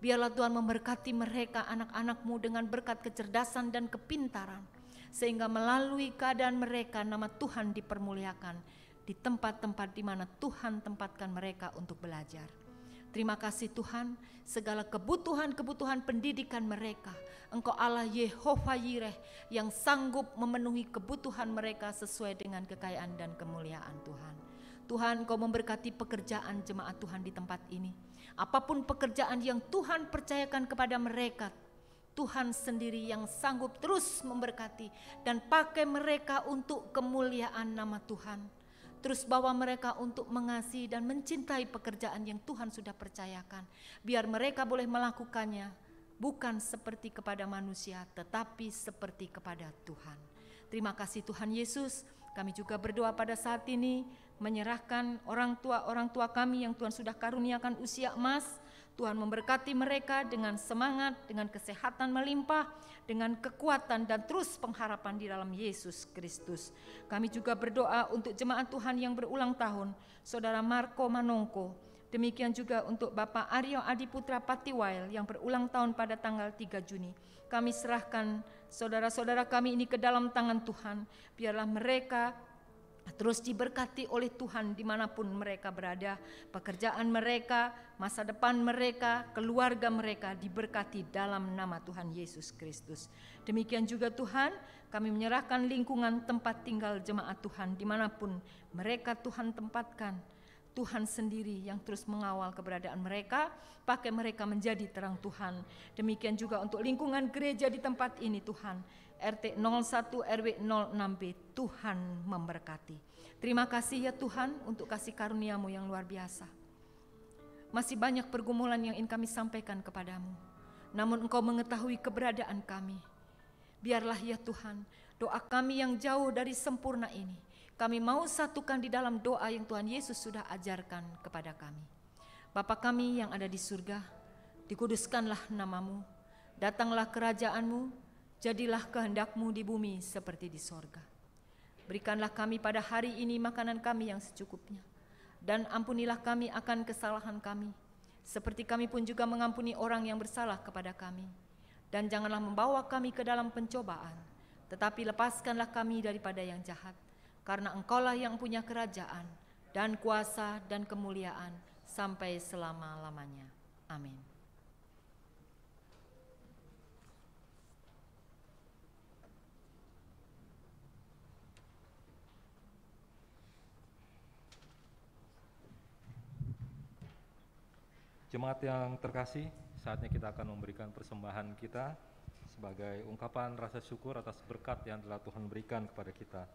Biarlah Tuhan memberkati mereka, anak-anak-Mu, dengan berkat kecerdasan dan kepintaran, sehingga melalui keadaan mereka nama Tuhan dipermuliakan di tempat-tempat di mana Tuhan tempatkan mereka untuk belajar. Terima kasih Tuhan, segala kebutuhan-kebutuhan pendidikan mereka, Engkau Allah Yehova Yireh yang sanggup memenuhi kebutuhan mereka sesuai dengan kekayaan dan kemuliaan Tuhan. Tuhan, Engkau memberkati pekerjaan jemaat Tuhan di tempat ini. Apapun pekerjaan yang Tuhan percayakan kepada mereka, Tuhan sendiri yang sanggup terus memberkati dan pakai mereka untuk kemuliaan nama Tuhan. Terus bawa mereka untuk mengasihi dan mencintai pekerjaan yang Tuhan sudah percayakan. Biar mereka boleh melakukannya bukan seperti kepada manusia, tetapi seperti kepada Tuhan. Terima kasih Tuhan Yesus. Kami juga berdoa pada saat ini menyerahkan orang tua kami yang Tuhan sudah karuniakan usia emas. Tuhan memberkati mereka dengan semangat, dengan kesehatan melimpah, dengan kekuatan dan terus pengharapan di dalam Yesus Kristus. Kami juga berdoa untuk jemaat Tuhan yang berulang tahun, Saudara Marco Manongko. Demikian juga untuk Bapak Aryo Adiputra Patiwail yang berulang tahun pada tanggal 3 Juni. Kami serahkan saudara-saudara kami ini ke dalam tangan Tuhan. Biarlah mereka terus diberkati oleh Tuhan dimanapun mereka berada. Pekerjaan mereka, masa depan mereka, keluarga mereka diberkati dalam nama Tuhan Yesus Kristus. Demikian juga Tuhan, kami menyerahkan lingkungan tempat tinggal jemaat Tuhan dimanapun mereka Tuhan tempatkan. Tuhan sendiri yang terus mengawal keberadaan mereka, pakai mereka menjadi terang Tuhan. Demikian juga untuk lingkungan gereja di tempat ini Tuhan. RT 01 RW 06B. Tuhan memberkati. Terima kasih ya Tuhan untuk kasih karunia-Mu yang luar biasa. Masih banyak pergumulan yang ingin kami sampaikan kepadamu, namun Engkau mengetahui keberadaan kami. Biarlah ya Tuhan, doa kami yang jauh dari sempurna ini, kami mau satukan di dalam doa yang Tuhan Yesus sudah ajarkan kepada kami. Bapa kami yang ada di surga, dikuduskanlah nama-Mu, datanglah kerajaan-Mu, jadilah kehendak-Mu di bumi seperti di sorga. Berikanlah kami pada hari ini makanan kami yang secukupnya, dan ampunilah kami akan kesalahan kami, seperti kami pun juga mengampuni orang yang bersalah kepada kami. Dan janganlah membawa kami ke dalam pencobaan, tetapi lepaskanlah kami daripada yang jahat, karena Engkaulah yang punya kerajaan, dan kuasa, dan kemuliaan, sampai selama-lamanya. Amin. Jemaat yang terkasih, saatnya kita akan memberikan persembahan kita sebagai ungkapan rasa syukur atas berkat yang telah Tuhan berikan kepada kita.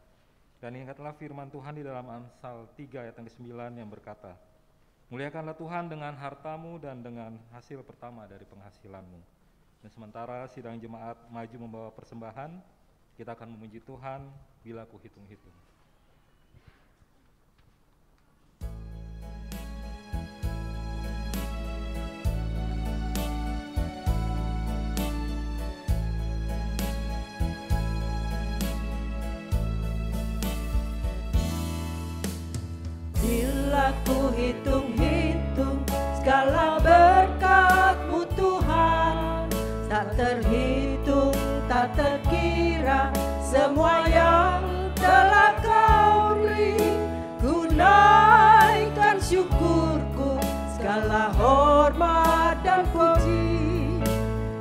Dan ingatlah firman Tuhan di dalam Amsal 3 ayat yang ke-9 yang berkata, muliakanlah Tuhan dengan hartamu dan dengan hasil pertama dari penghasilanmu. Dan sementara sidang jemaat maju membawa persembahan, kita akan memuji Tuhan bila ku hitung-hitung. Bila ku hitung-hitung segala berkat-Mu Tuhan, tak terhitung, tak terkira semua yang telah Kau beri. Ku naikkan syukurku, segala hormat dan puji.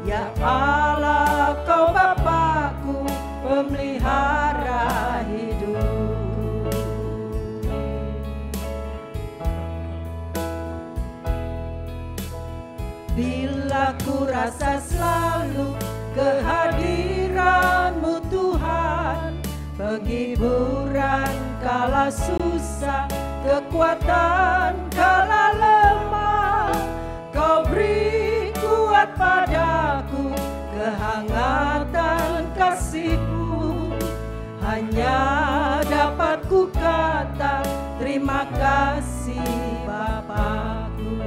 Ya Allah, Kau Bapa-Ku, pemelihara hidup. Bila ku rasa selalu kehadiran-Mu Tuhan, penghiburan kala susah, kekuatan kala lemah, Kau beri kuat padaku, kehangatan kasih-Mu. Hanya dapat ku kata terima kasih Bapa-Ku.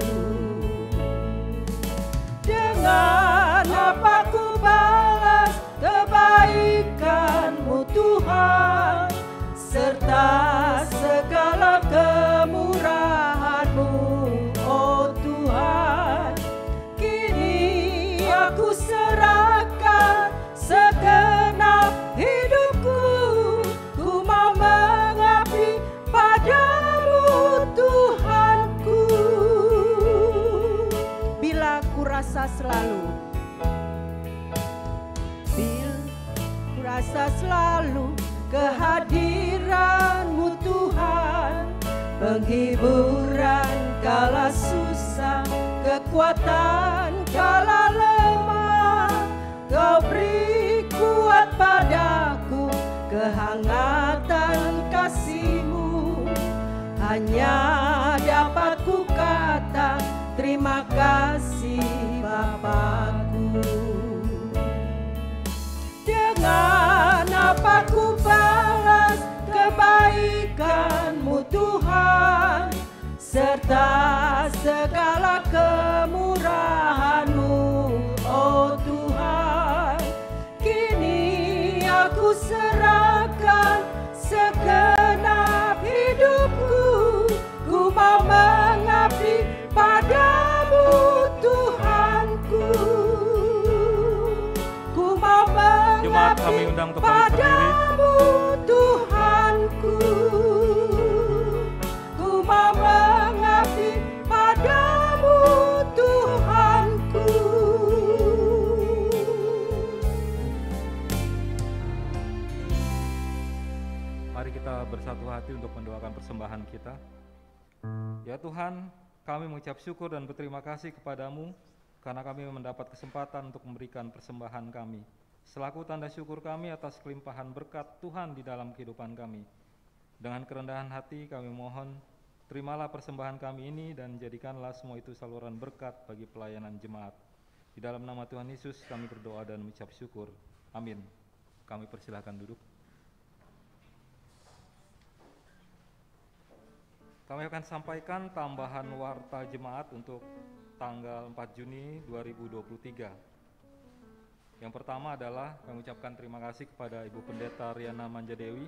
Dengan apa ku balas kebaikan-Mu Tuhan, serta segala kemurahan-Mu, oh Tuhan. Kini aku serahkan segenap hidupku, ku mau mengabdi padamu Tuhanku. Bila ku rasa selalu kehadiran-Mu Tuhan, penghiburan kala susah, kekuatan kala lemah, Kau beri kuat padaku, kehangatan kasih-Mu. Hanya dapat ku kata terima kasih Bapa-Ku. Dengan apa ku balas kebaikan-Mu Tuhan, serta segala kemurahan-Mu, oh Tuhan. Kini aku serahkan segenap hidupku, ku mau mengabdi padamu Tuhanku. Ku mau Jemaat kami mengabdi undang untuk bangkit berdiri. padamu Tuhanku. Ku mau mengabdi padamu Tuhanku. Mari kita bersatu hati untuk mendoakan persembahan kita. Ya Tuhan, kami mengucap syukur dan berterima kasih kepadamu karena kami mendapat kesempatan untuk memberikan persembahan kami selaku tanda syukur kami atas kelimpahan berkat Tuhan di dalam kehidupan kami. Dengan kerendahan hati kami mohon, terimalah persembahan kami ini dan jadikanlah semua itu saluran berkat bagi pelayanan jemaat. Di dalam nama Tuhan Yesus kami berdoa dan mengucap syukur. Amin. Kami persilahkan duduk. Kami akan sampaikan tambahan warta jemaat untuk tanggal 4 Juni 2023. Yang pertama adalah kami ucapkan terima kasih kepada Ibu Pendeta Riana Manjadewi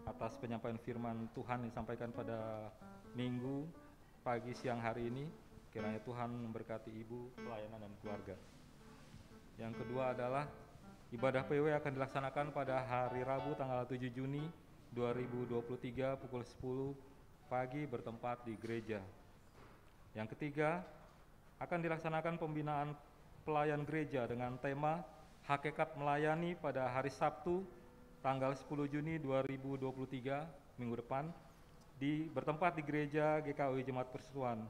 atas penyampaian firman Tuhan yang disampaikan pada Minggu pagi siang hari ini. Kiranya Tuhan memberkati Ibu, pelayanan dan keluarga. Yang kedua adalah ibadah PW akan dilaksanakan pada hari Rabu tanggal 7 Juni 2023 pukul 10 pagi bertempat di gereja. Yang ketiga, akan dilaksanakan pembinaan pelayan gereja dengan tema Hakikat Melayani pada hari Sabtu tanggal 10 Juni 2023 minggu depan bertempat di gereja GKUI Jemaat Persekutuan.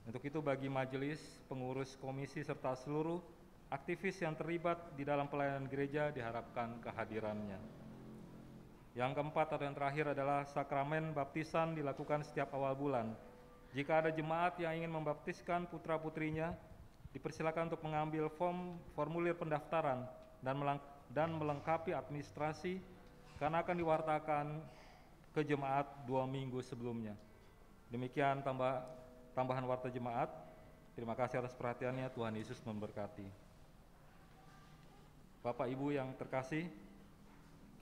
Untuk itu bagi majelis, pengurus komisi serta seluruh aktivis yang terlibat di dalam pelayanan gereja diharapkan kehadirannya. Yang keempat atau yang terakhir adalah sakramen baptisan dilakukan setiap awal bulan. Jika ada jemaat yang ingin membaptiskan putra-putrinya, dipersilakan untuk mengambil formulir pendaftaran dan melengkapi administrasi karena akan diwartakan ke jemaat 2 minggu sebelumnya. Demikian tambahan warta jemaat. Terima kasih atas perhatiannya. Tuhan Yesus memberkati. Bapak Ibu yang terkasih,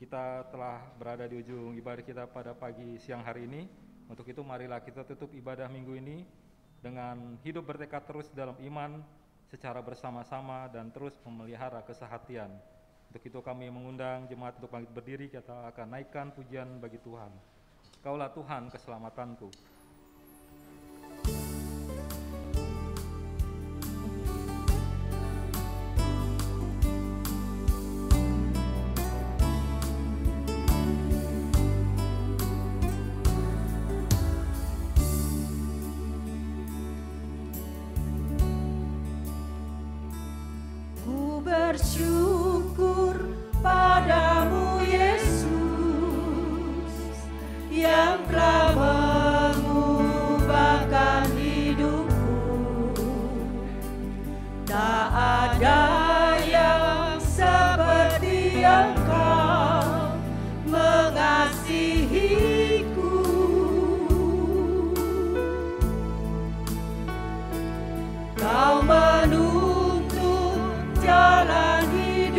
kita telah berada di ujung ibadah kita pada pagi siang hari ini. Untuk itu marilah kita tutup ibadah minggu ini dengan hidup bertekad terus dalam iman secara bersama-sama dan terus memelihara kesehatian. Untuk itu kami mengundang jemaat untuk bangkit berdiri, kita akan naikkan pujian bagi Tuhan. Kaulah Tuhan keselamatanku. Bersyukur padamu Yesus yang telah mengubahkan hidupku. Tak ada yang seperti Engkau mengasihiku. Kau menuntun jalan hidup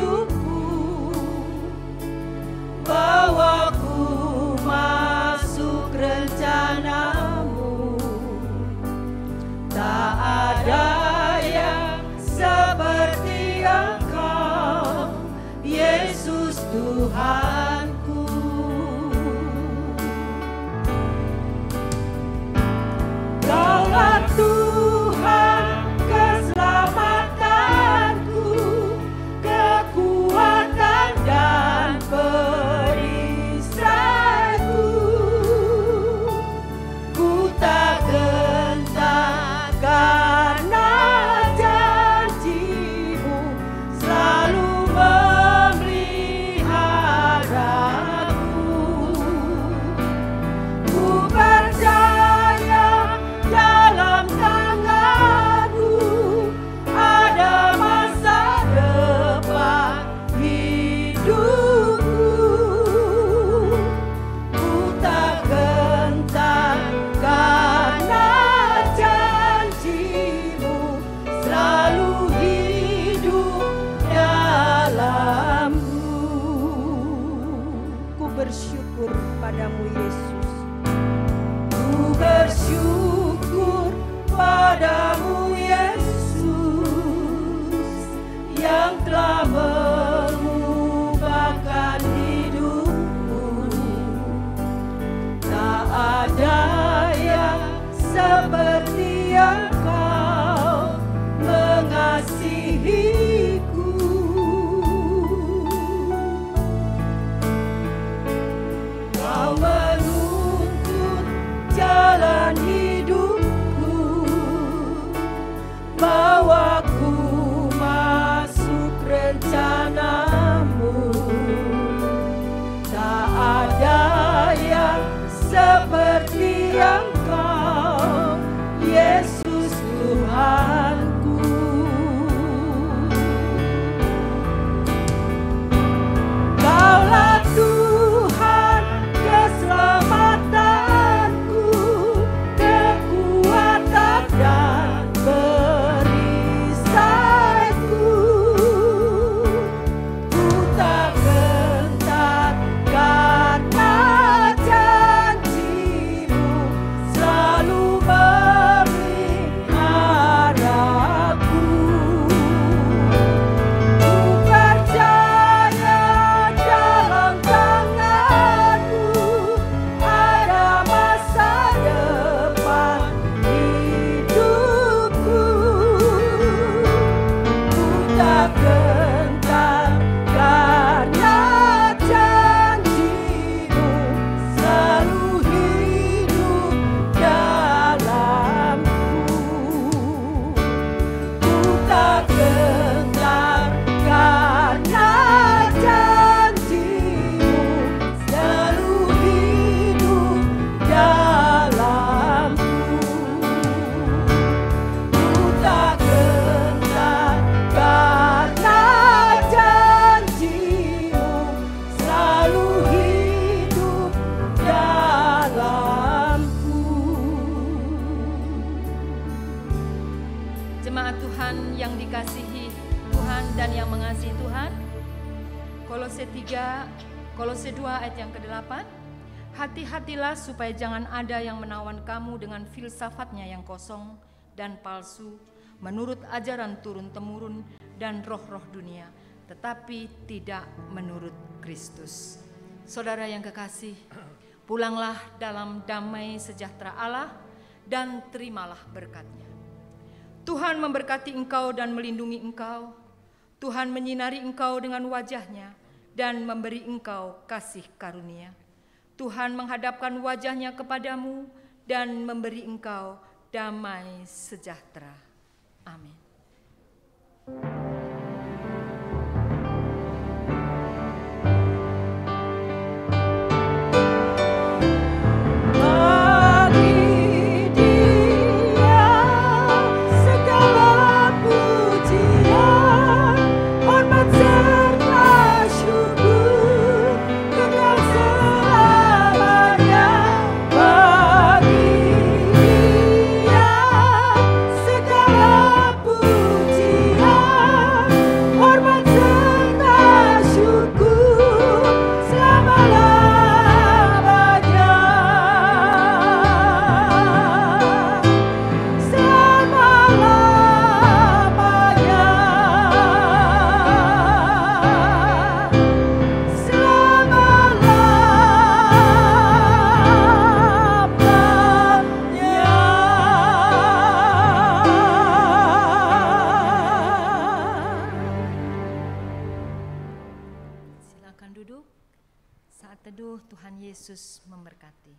Jemaat Tuhan yang dikasihi Tuhan dan yang mengasihi Tuhan, Kolose 2 ayat yang ke-8, hati-hatilah supaya jangan ada yang menawan kamu dengan filsafatnya yang kosong dan palsu, menurut ajaran turun-temurun dan roh-roh dunia, tetapi tidak menurut Kristus. Saudara yang kekasih, pulanglah dalam damai sejahtera Allah dan terimalah berkat-Nya. Tuhan memberkati engkau dan melindungi engkau. Tuhan menyinari engkau dengan wajah-Nya dan memberi engkau kasih karunia. Tuhan menghadapkan wajah-Nya kepadamu dan memberi engkau damai sejahtera. Amin. Tuhan Yesus memberkati.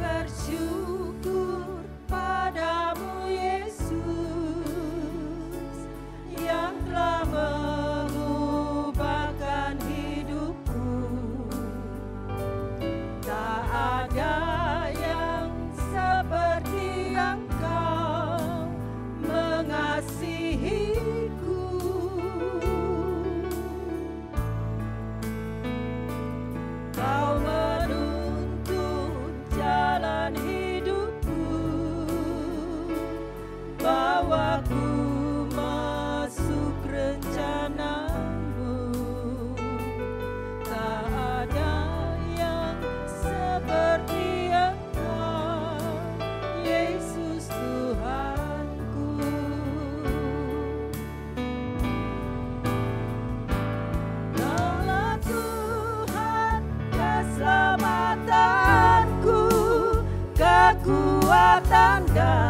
Bersyukur padamu Yesus yang telah mengubahkan hidupku. Tak ada yang seperti Engkau mengasihiku. Kau jalan hidupku, bawaku masuk rencanamu. Tak ada yang seperti Engkau, Yesus Tuhanku. Kaulah Tuhan keselamatan, kekuatan dan